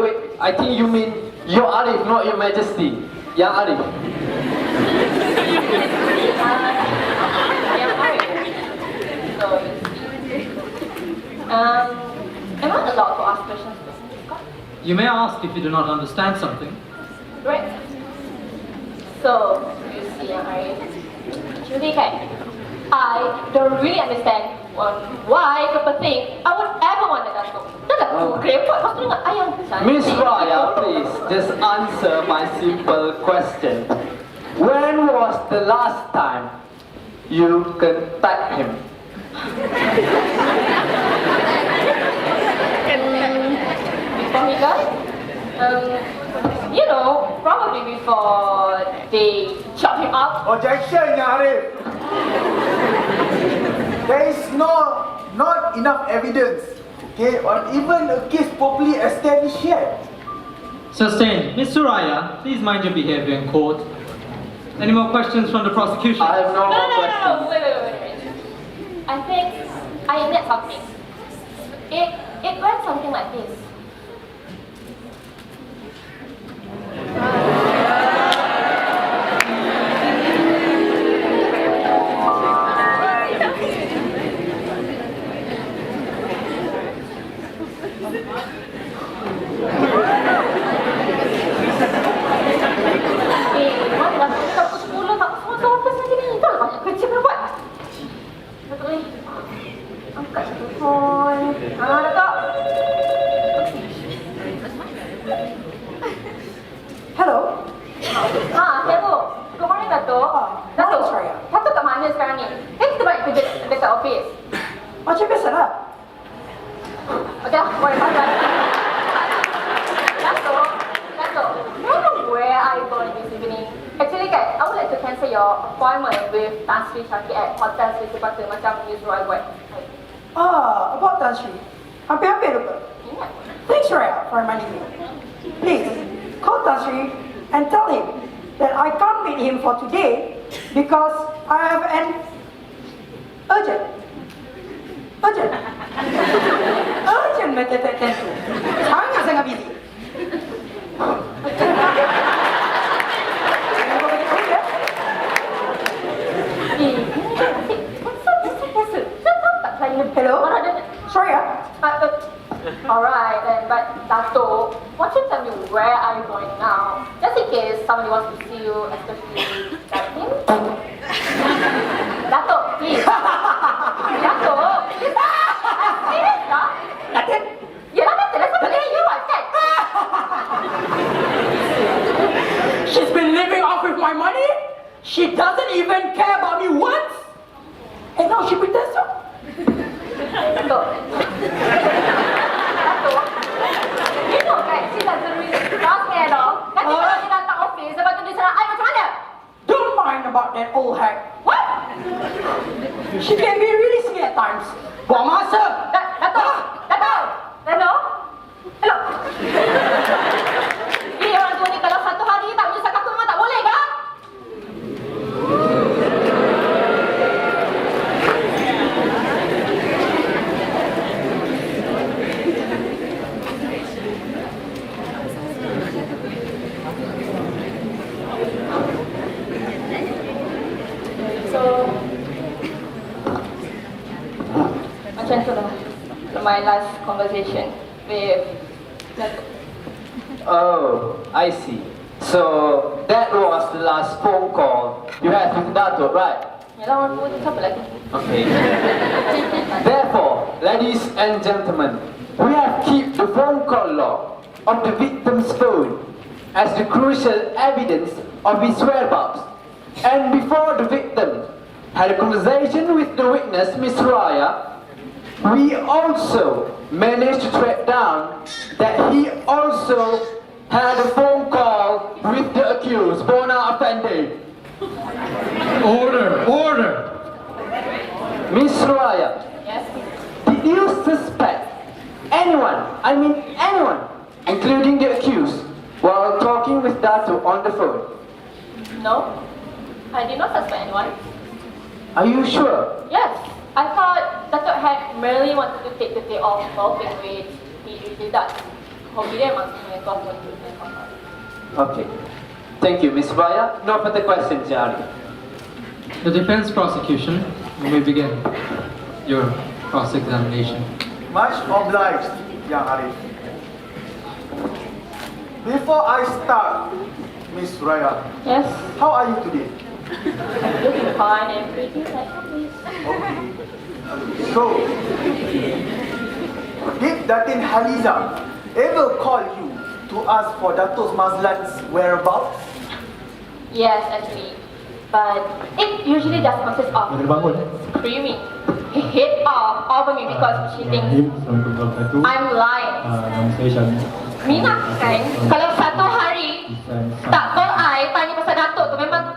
Wait. I think you mean Your Arif, not Your Majesty. Yang Arif. Yang Arif. So, am I allowed to ask questions to this court? You may ask if you do not understand something. Great. So, you see, Yang Arif, actually, okay, I don't really understand why people think I would ever want to dance. Miss Raya, please, just answer my simple question. When was the last time you contact him? Before he died? You know, probably before they chop him up. Objection, Yang Arif. There is not enough evidence, okay, or even a case properly established yet. Sustained. Miss Suraya, please mind your behavior in court. Any more questions from the prosecution? I have no more No, questions. wait. I think I admit something. It went something like this. Angkat telefon. Dato'. Hello? Hello. Good morning, Dato'. Dato', sorry. Dato' kat mana sekarang ni? Kita balik kerja dekat office. Macam biasa lah. Okay, boleh bye-bye. Dato', may I know where are you going this evening? Actually, kan, I would like to cancel your appointment with Tan Sri Shaki at Hotel Sri Sepata macam you suruh I buat. About Tan Sri. Hampir-hampir lupa. Ingat. Thanks, Raya, for reminding me. Please, call Tan Sri and tell him that I can't meet him for today because I have an urgent matter to attend to. Sangat busy. Hello? Hello? Sorry, Alright, then, but Dato, why don't you tell me where are you going now? Just in case somebody wants to see you, especially Datin. Dato, please. Dato, please. Serious, huh? Datin? Yelah, Datin, that's what you want, kan? She's been living off with my money? She doesn't even care about me once? And now she pretends to? Dato. Dato. You know, right? She doesn't really trust me at all. Nanti kalau dia datang office, lepas tu dia serang I macam mana? Don't mind about that old hack. What? She can be really sweet at times. Buang masa! Dato! Dato! Dato! Hello? Ini orang tua ni kalau satu hari tak menyesal aku memang tak boleh kah? So, macam tu lah. My last conversation with Dato. Oh, I see. So that was the last phone call you had with Dato, right? Yalah, orang tua tu siapa lagi? Okay. Therefore, ladies and gentlemen, we have kept the phone call log of the victim's phone as the crucial evidence of his whereabouts. And before the victim had a conversation with the witness, Miss Raya, we also managed to track down that he also had a phone call with the accused, Bona Effendi. Order! Order! Miss Raya, Yes? did you suspect anyone, including the accused, while talking with Dato on the phone? No? I did not suspect anyone. Are you sure? Yes, I thought Dato had merely wanted to take the day off golfing, which he usually does. Hobi dia memang sebenarnya golf untuk kawan-kawan. Okay. Thank you, Miss Raya. No further questions, Jari. The defense prosecution, you may begin your cross-examination. Much obliged, Yang Arif. Before I start, Miss Raya, Yes? how are you today? Looking fine and pretty like always. So, did Datin Haliza ever call you to ask for Datuk Mazlan's whereabouts? Yes, actually. But it usually just consists of screaming her head off over me because she thinks I'm lying. Nama saya Syami. Mina kan, kalau satu hari tak call I tanya pasal Datuk tu memang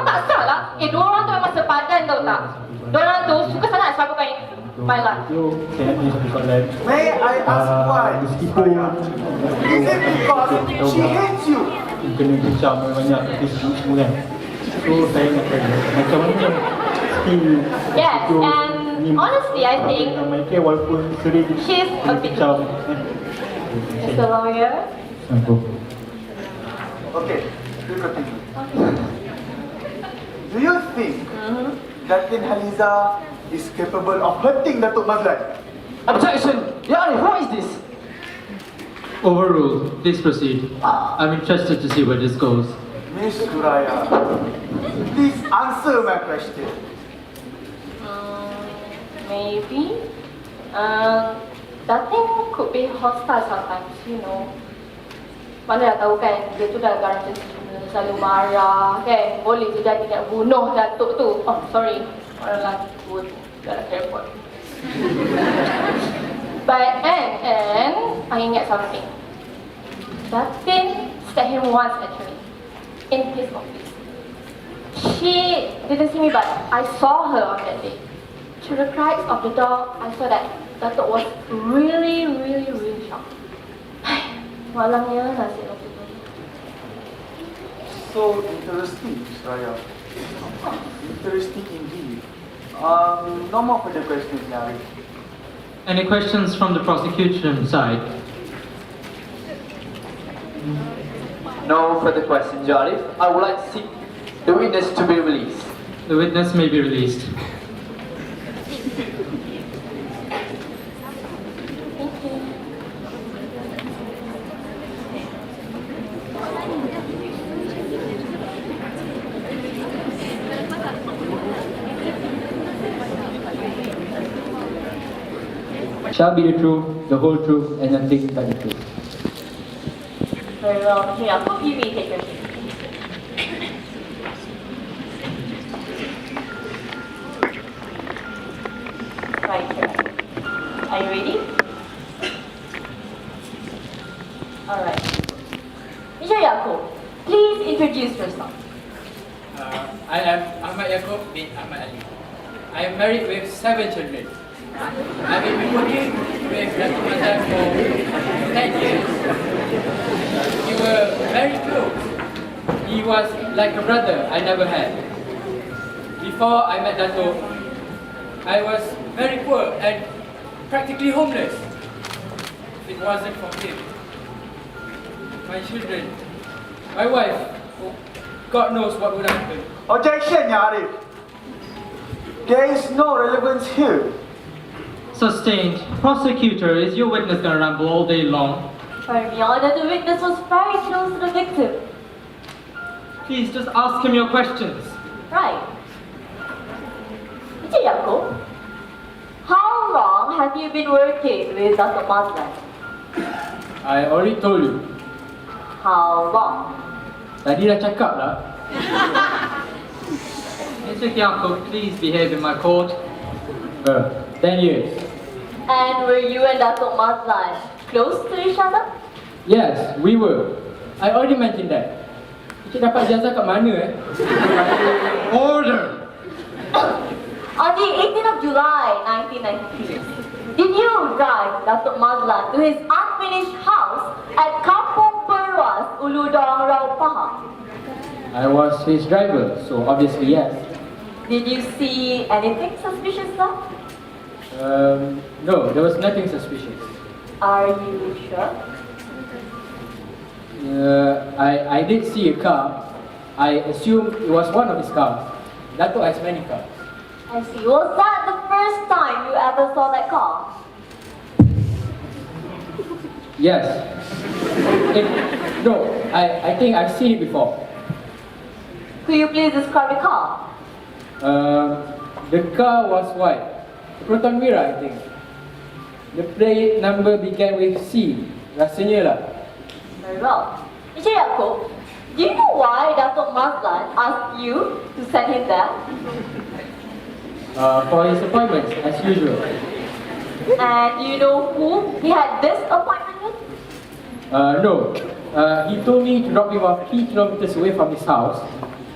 tak salah. Dua orang tu memang sepadan tau tak? Dua orang tu suka sangat selakukan my life. Saya nak tanya satu soalan. May I ask why? Meskipun Is it because she hates you? kena bincang banyak Facebook semua kan. So saya nak tanya macam mana still Yes, and honestly I think ramai ke walaupun sering she's a bit bincang as a lawyer. Okay, you continue. Do you think Datin Haliza is capable of hurting Datuk Mazlan? Objection! Yari, who is this? Overruled. Please proceed. I'm interested to see where this goes. Miss Suraya, please answer my question. Maybe. Datin could be hostile sometimes, you know. Mana dah tahu kan, dia tu dah garang selalu marah kan. Boleh je jadi nak bunuh Datuk tu. Oh, sorry. Orang lelaki tua tu. Dalam airport. But, and I ingat something. Datin stabbed him once actually. In his office. She didn't see me but I saw her on that day. Through the cracks of the door, I saw that Datuk was really shocked. Malangnya nasib waktu tu. So interesting, Miss Raya. Interesting indeed. No more further questions, Yari. Any questions from the prosecution side? No further questions, Jarif. I would like to see the witness to be released. The witness may be released. Thank you. shall be the truth, the whole truth, and nothing but the truth. Very well, Mr. Yaakob, you may take your seat. Right here. Are you ready? Alright. Mr. Yaakob, please introduce yourself. I am Ahmad Yaakob bin Ahmad Ali. I am married with 7 children. I have been working with Dr. Mazlan for 10 years. We were very close. He was like a brother I never had. Before I met Dato, I was very poor and practically homeless. If it wasn't for him, my children, my wife, God knows what would happen. Objection, Ya Arif. There is no relevance here. Sustained. Prosecutor, is your witness going to ramble all day long? Pardon me, Your Honor, the witness was very close to the victim. Please just ask him your questions. Right. Mr. Yaakob, how long have you been working with Dr. Mazlan? I already told you. How long? Tadi dah cakap lah. Mr. Yaakob, please behave in my court. 10 years. And were you and Dr. Mazlan close to each other? Yes, we were. I already mentioned that. Cik dapat ijazah kat mana Order! On the 18th of July, 1993, did you drive Dr. Mazlan to his unfinished house at Kampung Perwas, Uludong, Rau Pahang? I was his driver, so obviously yes. Did you see anything suspicious though? No, there was nothing suspicious. Are you sure? I did see a car. I assumed it was one of his cars. Dato has many cars. I see. Was that the first time you ever saw that car? Yes. No, I think I've seen it before. Could you please describe the car? The car was white. Proton Mira, I think. The plate number began with C. Rasanya lah. Very well. Mr. Yaakob, do you know why Dr. Mazlan asked you to send him there? For his appointments, as usual. And do you know who he had this appointment with? No. He told me to drop him off 3 kilometers away from his house,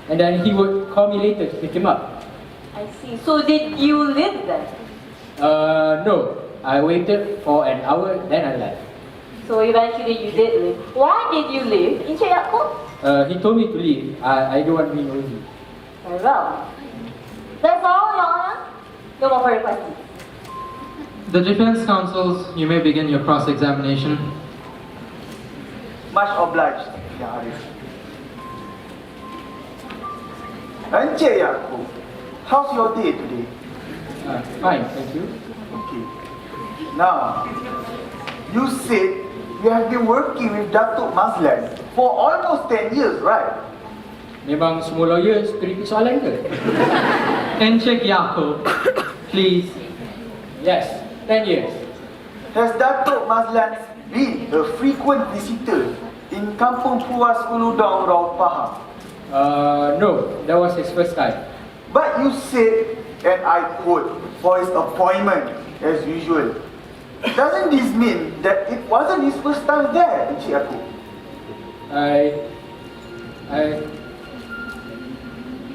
and then he would call me later to pick him up. I see. So did you live there? No. I waited for an hour, then I left. So eventually you did leave. Why did you leave, Mr. Yaakob? He told me to leave. I don't want to be nosy. Very well. That's all, Your Honor. No more further questions. The defense counsels, you may begin your cross-examination. Much obliged, Ya Arif. Encik Yaakob, how's your day today? Fine, thank you. Okay. Now, you said you have been working with Datuk Mazlan for almost 10 years, right? Memang semua lawyer suka repeat soalan ke? Encik Yaakob, please. Yes, 10 years. Has Datuk Mazlan been a frequent visitor in Kampung Puas Uludong, Rau Pahang? No, that was his first time. But you said, and I quote, for his appointment, as usual. Doesn't this mean that it wasn't his first time there, Encik Yaakob?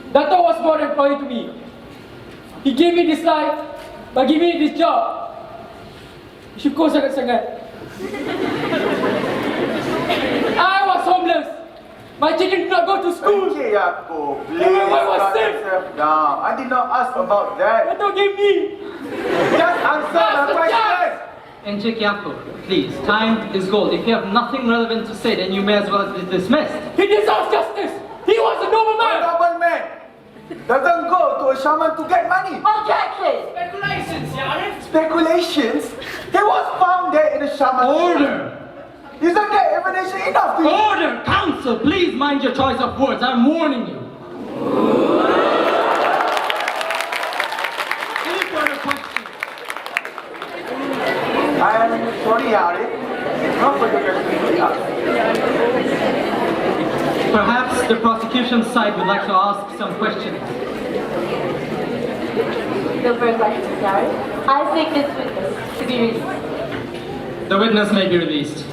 Dato was more than employee to me. He gave me this life by giving me this job. Syukur sangat-sangat. I was homeless. My children did not go to school. Encik Yaakob, please Everyone was calm sick. yourself down. I did not ask about that. Dato gave me. Just answer my question. Encik Yaakob, please, time is gold. If you have nothing relevant to say, then you may as well be dismissed. He deserves justice. He was a noble man. A noble man doesn't go to a shaman to get money. Objection! Speculations, Your Honor. Speculations? He was found there in a shaman. Order! Isn't that evidence enough to you? Order! Counsel, please mind your choice of words. I'm warning you. Any further questions? Sorry, Arif. No further questions. Perhaps the prosecution side would like to ask some questions. No further questions, sorry. I take this witness to be released. The witness may be released.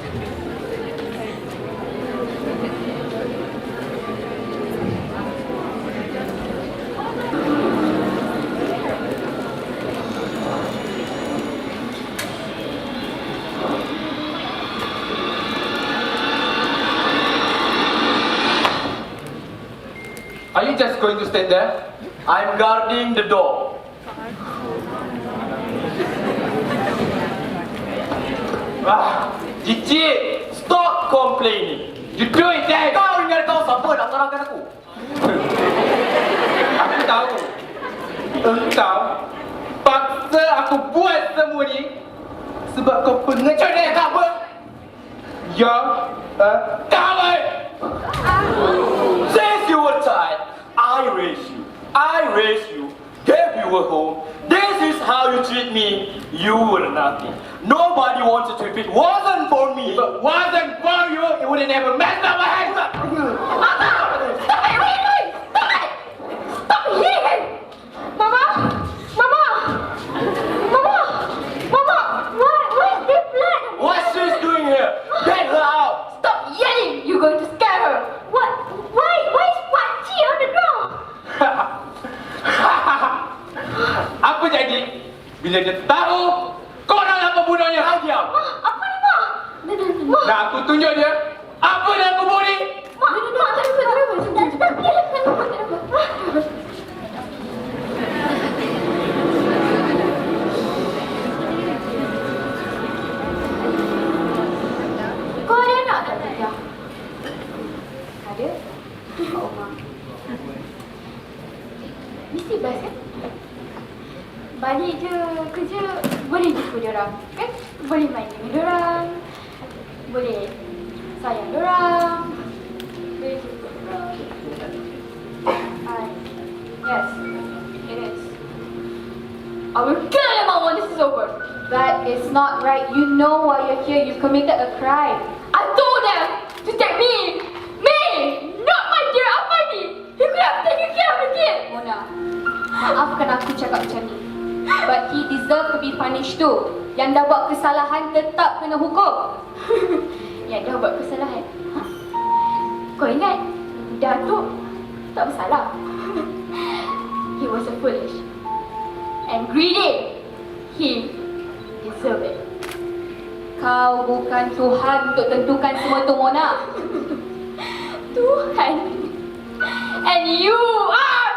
Are you just going to stand there? I'm guarding the door. Cici, stop complaining. You do it then. Kau ingat kau siapa nak ngarahkan aku? Aku tahu. Engkau paksa aku buat semua ni sebab kau pengecut dengan kamu. You're a coward. Since you were child, I raised you. I raised you. Gave you a home. This is how you treat me. You were nothing. Nobody wanted to. If it wasn't for me, if it wasn't for you, it would have never messed up my hands up. Stop it! Stop it! Stop it! Mama! Mama! Mama! Mama! Where's the blood? What's she doing here? Get her out! Stop yelling! You're going to scare her. What? Why is Pakcik on the ground? Apa jadi? Bila dia tahu kau adalah pembunuhnya, kau diam. Apa ni, Mak? Nak aku tunjuk dia apa yang aku buat ni. Mak, tak apa. Kau ada anak tak, Tia? Ada? Oh, Mak. Mesti best kan? Balik je kerja, boleh jumpa diorang, kan? Boleh main dengan diorang, boleh sayang diorang, boleh jumpa diorang. Yes, it is. I will kill them all when this is over. That is not right. You know why you're here. You committed a crime. I told them to take me! Me! Not my dear Afani! He could have taken care of the kid! Mona, maafkan aku cakap macam ni. But he deserve to be punished too. Yang dah buat kesalahan tetap kena hukum. Yang dah buat kesalahan? Ha? Kau ingat? Datuk tak bersalah. He was a foolish and greedy. He deserve it. Kau bukan Tuhan untuk tentukan semua tu, Mona. Tuhan. And you are.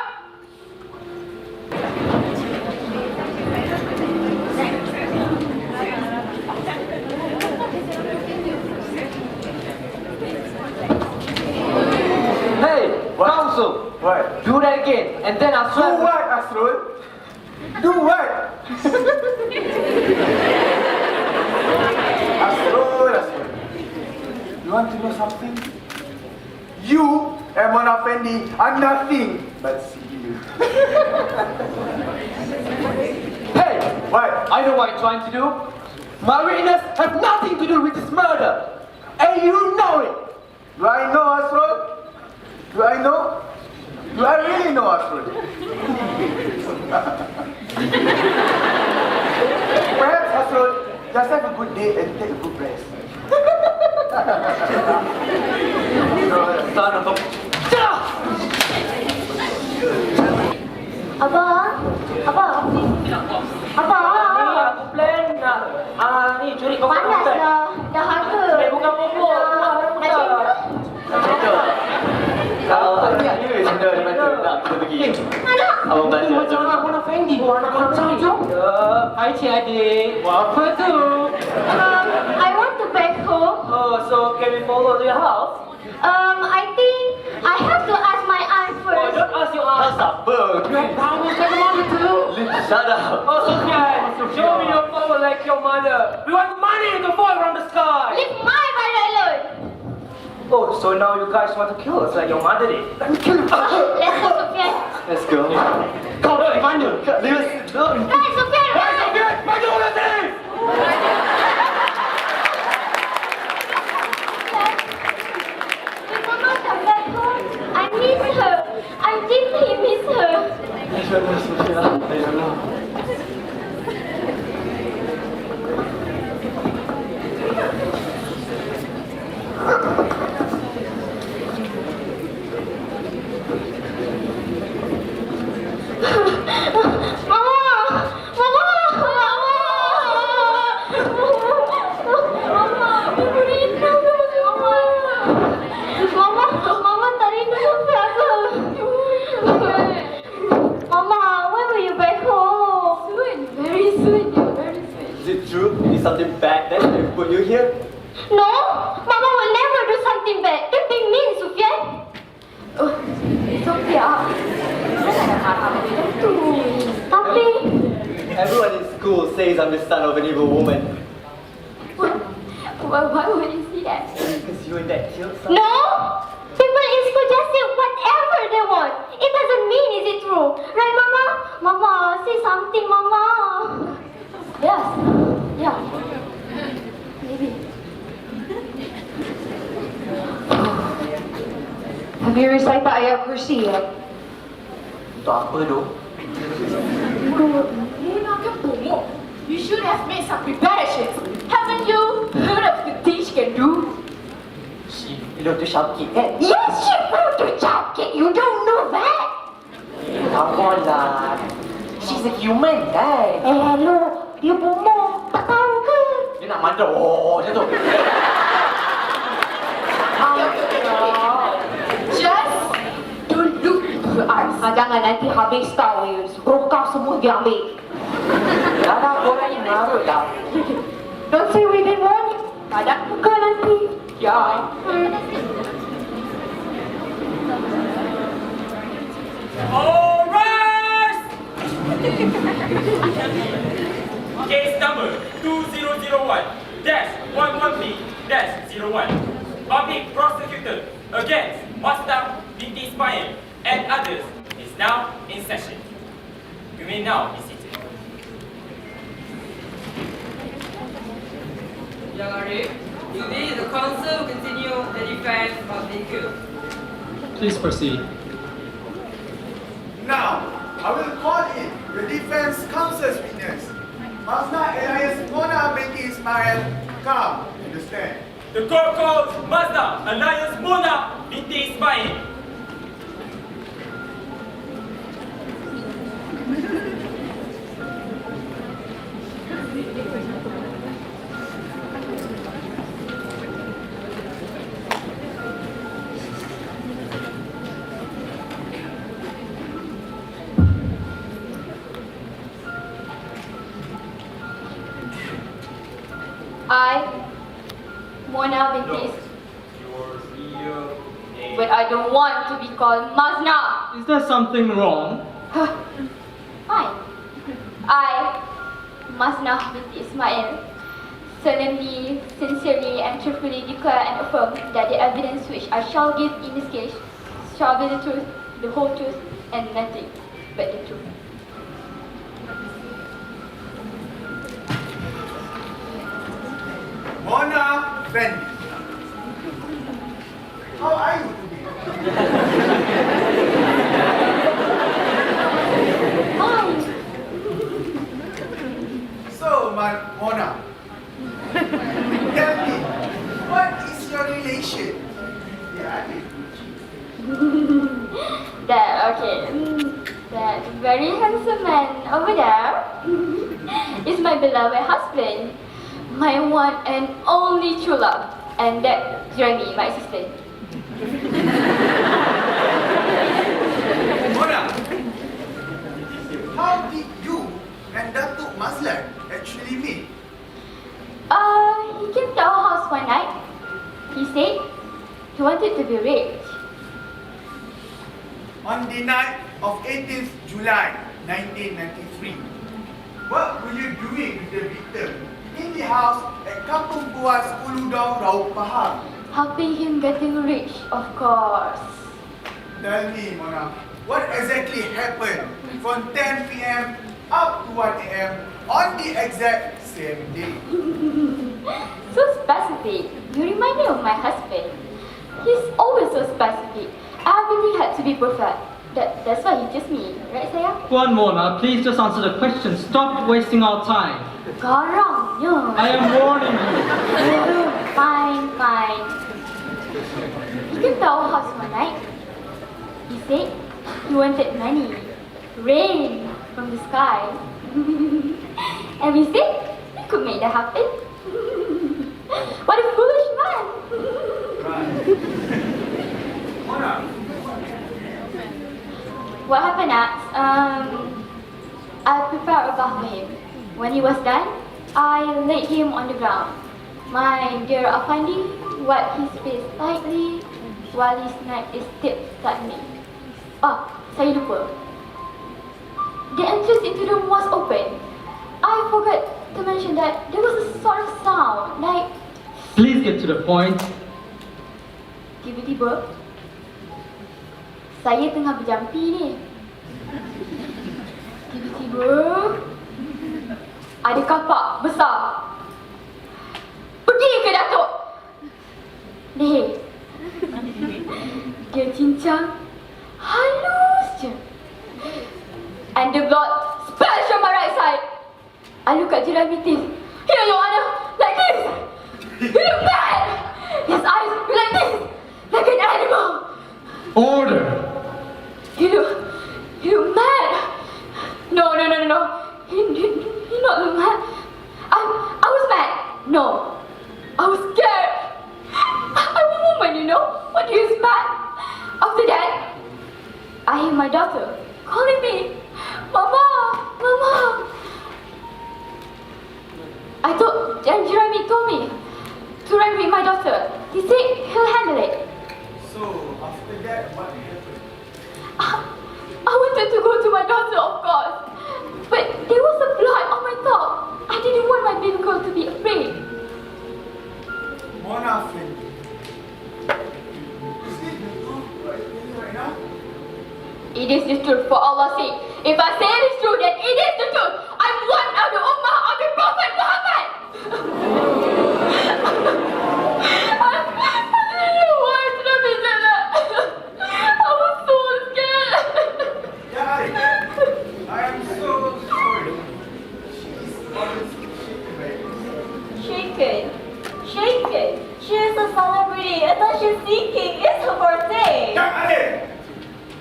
Hey, counsel. What? Do that again, and then I'll swear. Do what, Asrul? Do what? Asrul. You want to know something? You and Mona Fendi are nothing but CPU. Hey, What? I know what you're trying to do. My witness have nothing to do with this murder, and you know it. Do I know, Asrul? Do I know? Do I really know, Asrul? Perhaps, Asrul, just have a good day and take a good rest. Son of a... Abang? Aku plan nak ni curi kau. Panas lah. Dah harga. Bukan popok. Kalau tak ni sudah di mana nak kita pergi. Abang belajar. Macam anak Mona Fendi, anak macam tu. Hai Cik Adik, buat apa tu? I want to back home. Oh, so can we follow to your house? I think I have to ask my aunt Oh, first. don't ask your aunt. Siapa? Kamu macam mana tu? Shut up. Oh, Sufyan, show me your power like your mother. We want money to fall from the sky. Leave my brother alone. Oh, so now you guys want to kill us like your mother did? Let me kill you. Let's go, Sufyan. Let's go. Kau dah mana? Leave us alone. Guys, Sufyan, Hey, Sofyan, bagi orang sini. true? Is something bad that they put you here? No, Mama will never do something bad. Don't be mean, Sufyan. Sophia, jangan marah macam tu. Tapi, Everyone in school says I'm the son of an evil woman. why would you say that? Because you and Dad killed someone. No! People in school just say whatever they want. It doesn't mean is it true. Right, Mama? Mama, say something, Mama. Yes. Yeah. Maybe. Have you recited ayat kursi yet? Untuk apa tu? You should have made some preparations. Haven't you heard of the things she can do? She below to Syakit kan? Yes, she flew to Chowkit. You don't know that? Come on lah. She's a human kan? Hello, dia bomoh. Tak tahu ke? Dia nak mandau macam tu. Just don't look into her eyes. Jangan nanti habis tahu you. Rokok semua dia ambil. Dah dah, korang yang marut dah. Don't say we didn't warn you. Kadang buka nanti. Ya. Alright! Case number 2001-11B-01. Public prosecutor against Mazda binti Ismail and others is now in session. You may now be seated. Young Arif, today the council will continue the defense of the accused. Please proceed. Now, I will call in the defense counsel's witness. Mazda alias Mona binti Ismail, come, understand. The court calls Mazda alias Mona binti Ismail. I, Mona binti but I don't want to be called Mazna. Is there something wrong? Fine. I, Mazna binti Ismail, solemnly, sincerely and truthfully declare and affirm that the evidence which I shall give in this case shall be the truth, the whole truth, and nothing but the truth. Mona Fendi. How are you today? Fine. So, Mona, tell me, what is your relation? Yeah, that very handsome man over there is my beloved husband, my one and only true love, and that Jeremy, my assistant. Mona, how did you and Datuk Mazlan actually meet? He came to our house one night. He said he wanted to be rich. On the night of 18th July 1993, what were you doing with the victim in the house at Kampung Buas, Uludong, Raub Pahang? Helping him getting rich, of course. Tell me, Mona, what exactly happened from 10 p.m. up to 1 a.m. on the exact same day? So specific. You remind me of my husband. He's always so specific. Everything had to be perfect. That's why he chose me, right, sayang? One Mona, please just answer the question. Stop wasting our time. Garangnya. I am warning you. Fine. He came to our house one night. He said he wanted money, rain from the sky. And we said we could make that happen. What a foolish man! What happened next? I prepared a bath for him. When he was done, I laid him on the ground. My dear Afandi wiped his face tightly while his neck is still tightening. Saya lupa. The entrance into the room was open. I forgot to mention that there was a sort of sound, like Please get to the point. tiba-tiba saya tengah berjampi ni. Tiba-tiba ada kapak besar pergi ke Datuk. Leher. Dia cincang halus je. And the blood splashed on my right side. I look at Jeremitis. Here, Your Honor, like this. He looked bad. His eyes were like this, like an animal. Order. He looked mad. No. He not look mad. I was mad. No, I was scared. I'm a woman, you know. What do you expect? After that, I hear my daughter calling me, Mama. And Jeremy told me to run with my daughter. He said he'll handle it. So, after that, what happened? I wanted to go to my daughter, of course. But there was a blood on my top. I didn't want my baby girl to be afraid. Mona, friend. Is it the truth what you're telling right now? It is the truth, for Allah's sake. If I say it is true, then it is the truth. I'm one of the Ummah of the Prophet Muhammad. I didn't know why I should have been like that. I was so scared. Yeah, I am so sorry. She is honestly shaken. Shaken. She is a celebrity. Attention seeking is her forte.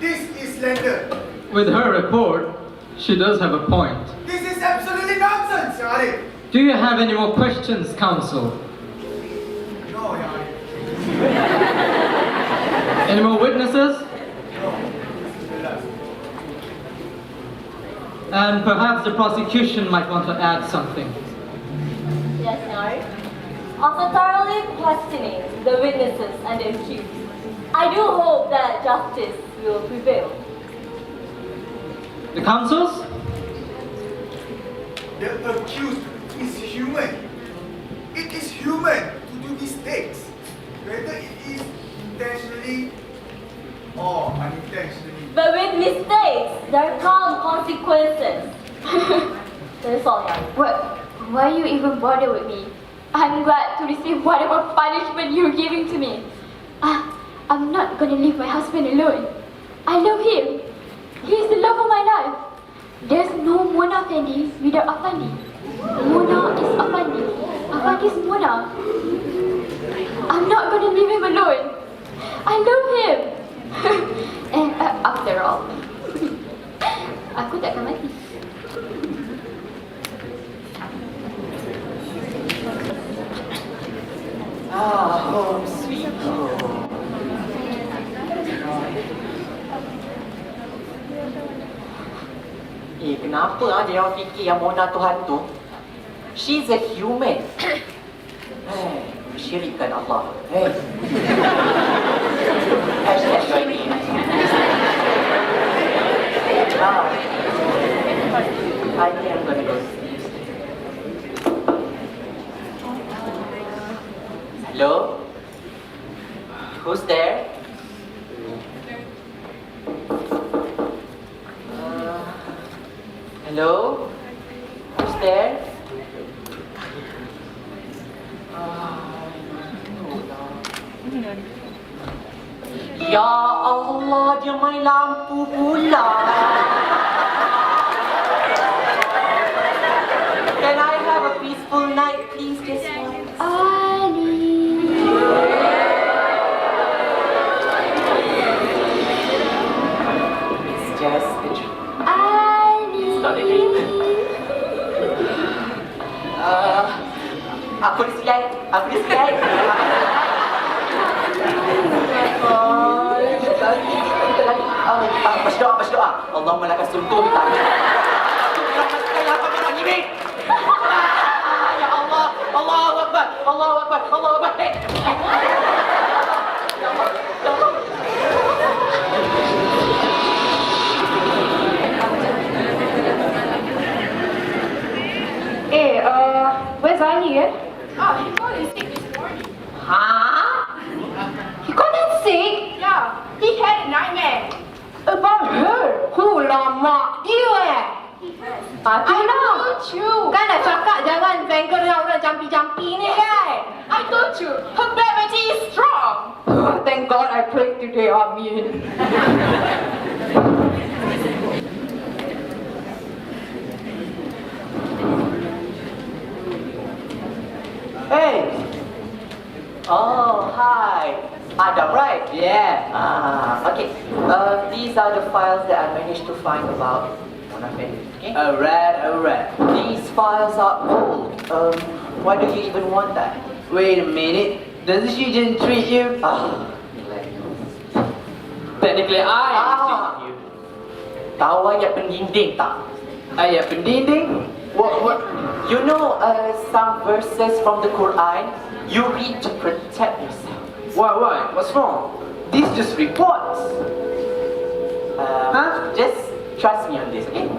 This is slander. With her report, she does have a point. This is absolutely nonsense, Arif. Do you have any more questions, counsel? No, Arif. Any more witnesses? No. This is the last. And perhaps the prosecution might want to add something. Yes, Nari. After thoroughly questioning the witnesses and the accused, I do hope that justice will prevail. The counsels? The accused is human. It is human to do mistakes, whether it is intentionally or unintentionally. But with mistakes, there come consequences. That's all, Nari. Why you even bother with me? I'm glad to receive whatever punishment you're giving to me. I'm not gonna leave my husband alone. I love him. He's the love of my life. There's no Mona Afandi without Afandi. Mona is Afandi. Afandi is Mona. I'm not gonna leave him alone. I love him. And after all, aku takkan mati. Home sweet home. Kenapa dia orang fikir yang Mona tu hantu? She's a human. Syirikkan Allah. Hashtag join in. I think I'm gonna go sleep. Hello? Who's there? Hello? Who's there? Ya Allah, dia main lampu pula. Can I have a peaceful night, please, just once? Ali. It's just a dream. Ali. It's not a dream. Aku disediain. Baca doa. Allahumma laka sumtu. Kita. dear? Oh, he called in sick this morning. Huh? He got in sick? Yeah, he had a nightmare. About her? Lama dia I told you. Kan dah cakap jangan tangle dengan orang jampi-jampi ni kan? I told you, her black magic is strong. Thank God I prayed today, Amin. Hey! Oh, hi. Adam, right? Yeah. Okay. These are the files that I managed to find about one of them. Okay? Alright. These files are old. Why do you even want that? Wait a minute. Doesn't she just treat you? Technically, I treat you. Tahu ayat pendinding tak? Ayat pendinding? What? You know some verses from the Quran you read to protect yourself. Why? What's wrong? These just reports. Just trust me on this, okay?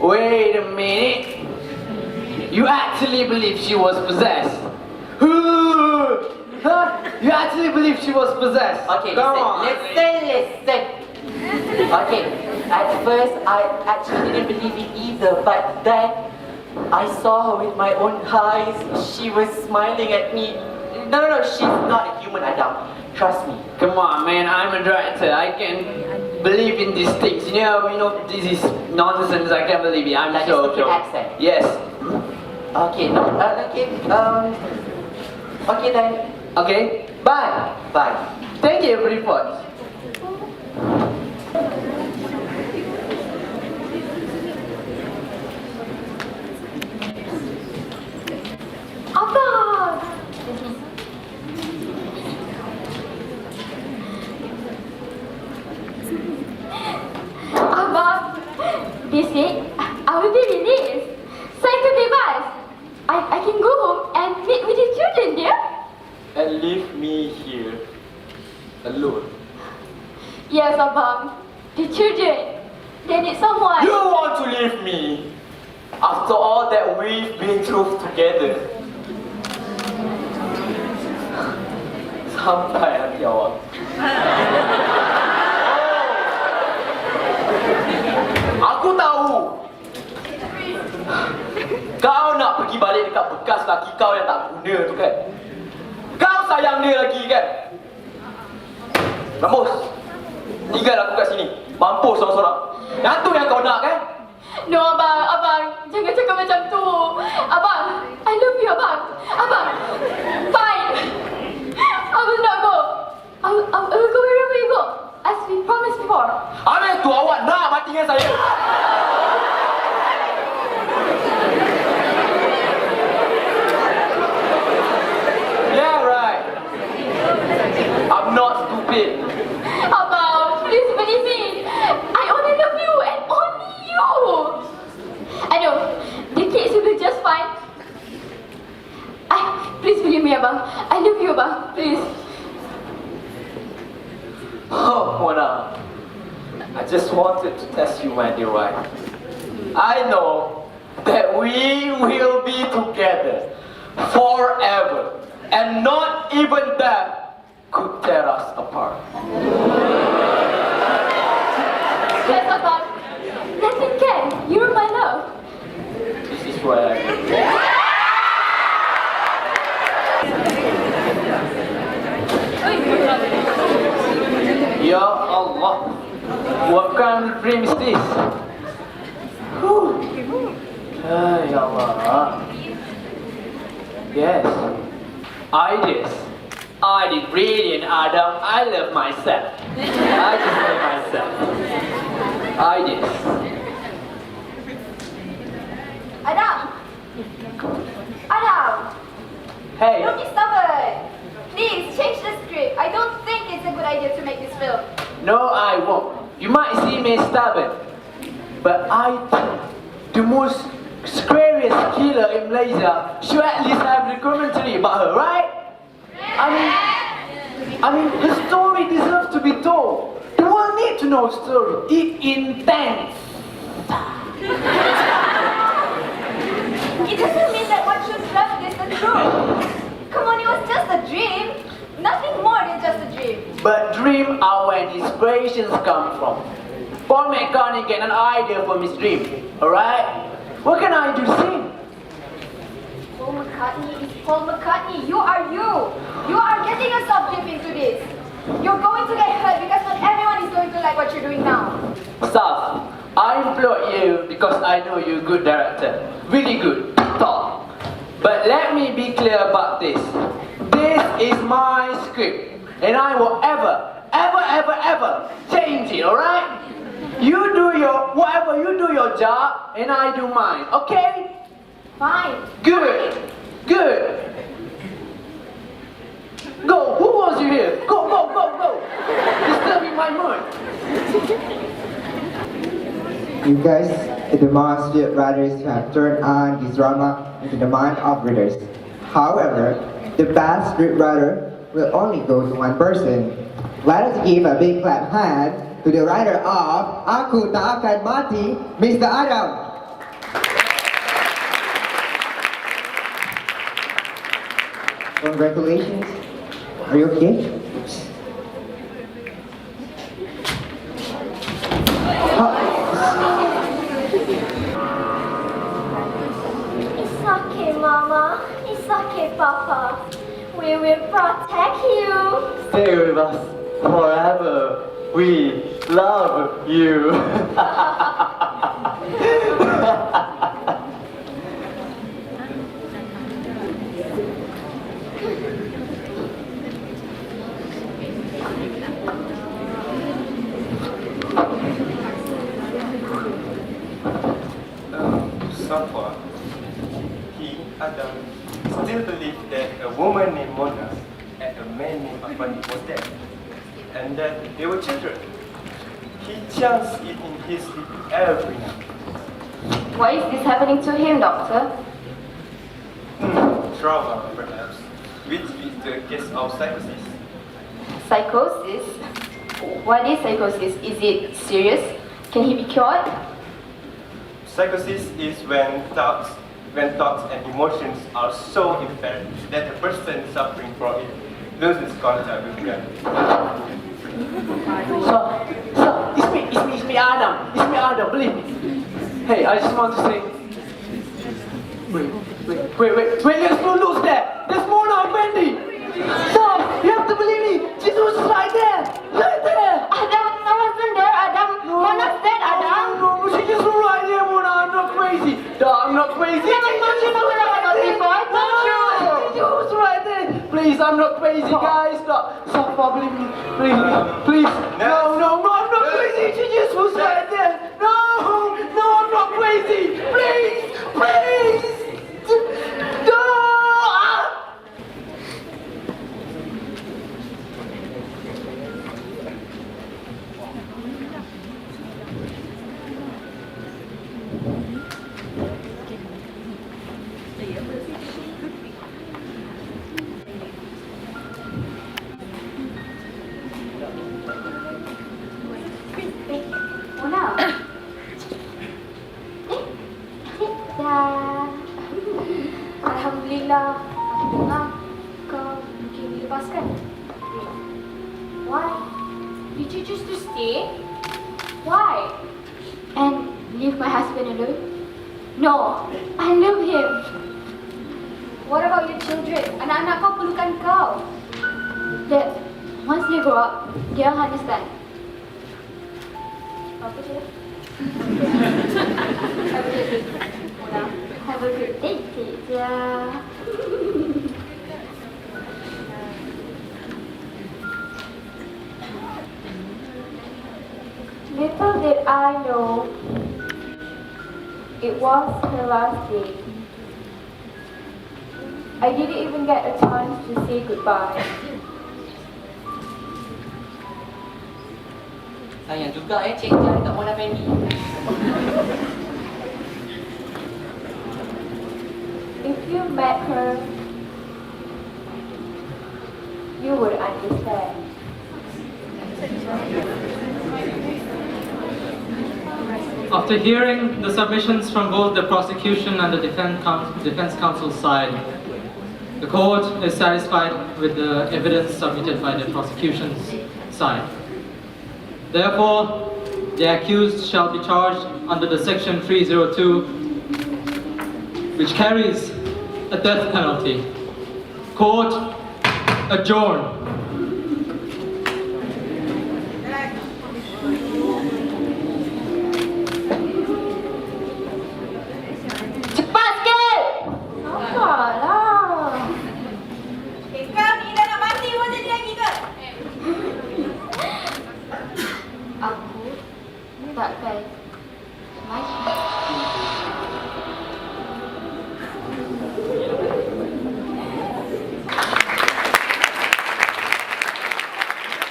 Wait a minute. You actually believe she was possessed? Huh? You actually believe she was possessed? Okay, Come on. listen. Okay, at first I actually didn't believe it either, but then I saw her with my own eyes. She was smiling at me. No, she's not a human, Adam. Trust me. Come on, man. I'm a director. I can believe in these things. You know, this is nonsense. I can't believe it. I'm Like so a stupid accent. Yes. Okay, no, okay then. Okay. Bye. Thank you for the report. Abang! Abang, this week I will be released. Saya terbebas. I can go home and meet with the children, dear. And leave me here alone. Yes, Abang. The children, they need someone. You want to leave me after all that we've been through together? Sampai nanti awak. Aku tahu kau nak pergi balik dekat bekas laki kau yang tak guna tu kan. Kau sayang dia lagi kan. Ramos, tinggal aku kat sini. Mampus seorang-seorang. Yang tu yang kau nak kan? No, abang, jangan cakap macam tu. Abang, I love you, abang. Abang, fine. I will not go. I will go wherever you go, as we promised before. Habis tu awak nak mati dengan saya? Yeah, right. I'm not stupid. Abang, please believe me. I only love you and only you. I know, the kids will be just fine. Please believe me, abang. I love you, abang. Please. Oh, Mona. I just wanted to test you, my dear wife. I know that we will be together forever, and not even that could tear us apart. Yes, abang. Nothing can. You're my love. This is where Ya Allah, what kind of dream is this? Ya Allah. Yes, I did brilliant, Adam. I love myself. I just love myself. I did. Adam! Hey. Don't be stubborn! Please, change the script. I don't think it's a good idea to make this film. No, I won't. You might see me stubborn, but I think the most scariest killer in Malaysia should at least have a documentary about her, right? I mean, her story deserves to be told. The world needs to know her story. It's intense. but dreams are when inspirations come from. Paul McCartney get an idea from his dream, alright? What can I do to sing? Paul McCartney is Paul McCartney. You are you. You are getting yourself deep into this. You're going to get hurt because not everyone is going to like what you're doing now. Saf, I employed you because I know you're a good director. Really good. Top. But let me be clear about this. This is my script. And I will ever change it, alright? You do your job and I do mine, okay? Fine. Good. Go, who wants you here? Go. Disturbing my mood. You guys, the monster writers have turned on this drama into the mind of readers. However, the best scriptwriter will only go to one person. Let us give a big clap hand to the writer of Aku Tak Akan Mati, Mr. Adam. Congratulations. Are you okay? It's okay, Mama. It's okay, Papa. We will protect you. Stay with us forever. We love you. Safa, Adam, still believed that a woman named Mona and a man named Afani was dead, and that they were children. He chants it in his sleep every night. Why is this happening to him, Doctor? Trauma, perhaps, which is the case of psychosis. Psychosis? What is psychosis? Is it serious? Can he be cured? Psychosis is when thoughts and emotions are so impaired that the person suffering from it loses contact with reality. So, it's me, Adam, believe me. Hey, I just want to say. Wait, let's not lose that. There's Mona and Wendy. So, you have to believe me. Jesus was right there. Adam, I wasn't there, Adam. Mona's dead, Adam. No, she just was right there, Mona. I'm not crazy. No, I'm not crazy. Don't you know where I was before? Don't you? She was right there. Please, I'm not crazy, guys. Stop, believe me. Please. No, I'm not crazy. She just was right there. No, I'm not crazy. Please. No. Mona. Dah. Alhamdulillah. Aku dengar kau mungkin dilepaskan. Why? Did you choose to stay? Why? And leave my husband alone? No, I love him. What about your children? Anak-anak kau perlukan kau. That once they grow up, they'll understand. Apa dia? Have a good day, Teja. Little did I know, it was her last day. I didn't even get a chance to say goodbye. Sayang juga Cik Jan tak Mona Fendi. If you met her, you would understand. After hearing the submissions from both the prosecution and the defense counsel side, The court is satisfied with the evidence submitted by the prosecution's side. Therefore, the accused shall be charged under the section 302, which carries a death penalty. Court adjourned. Cepat sikit! Apalah. Kau ni dah nak mati pun jadi lagi ke? Aku takkan mati.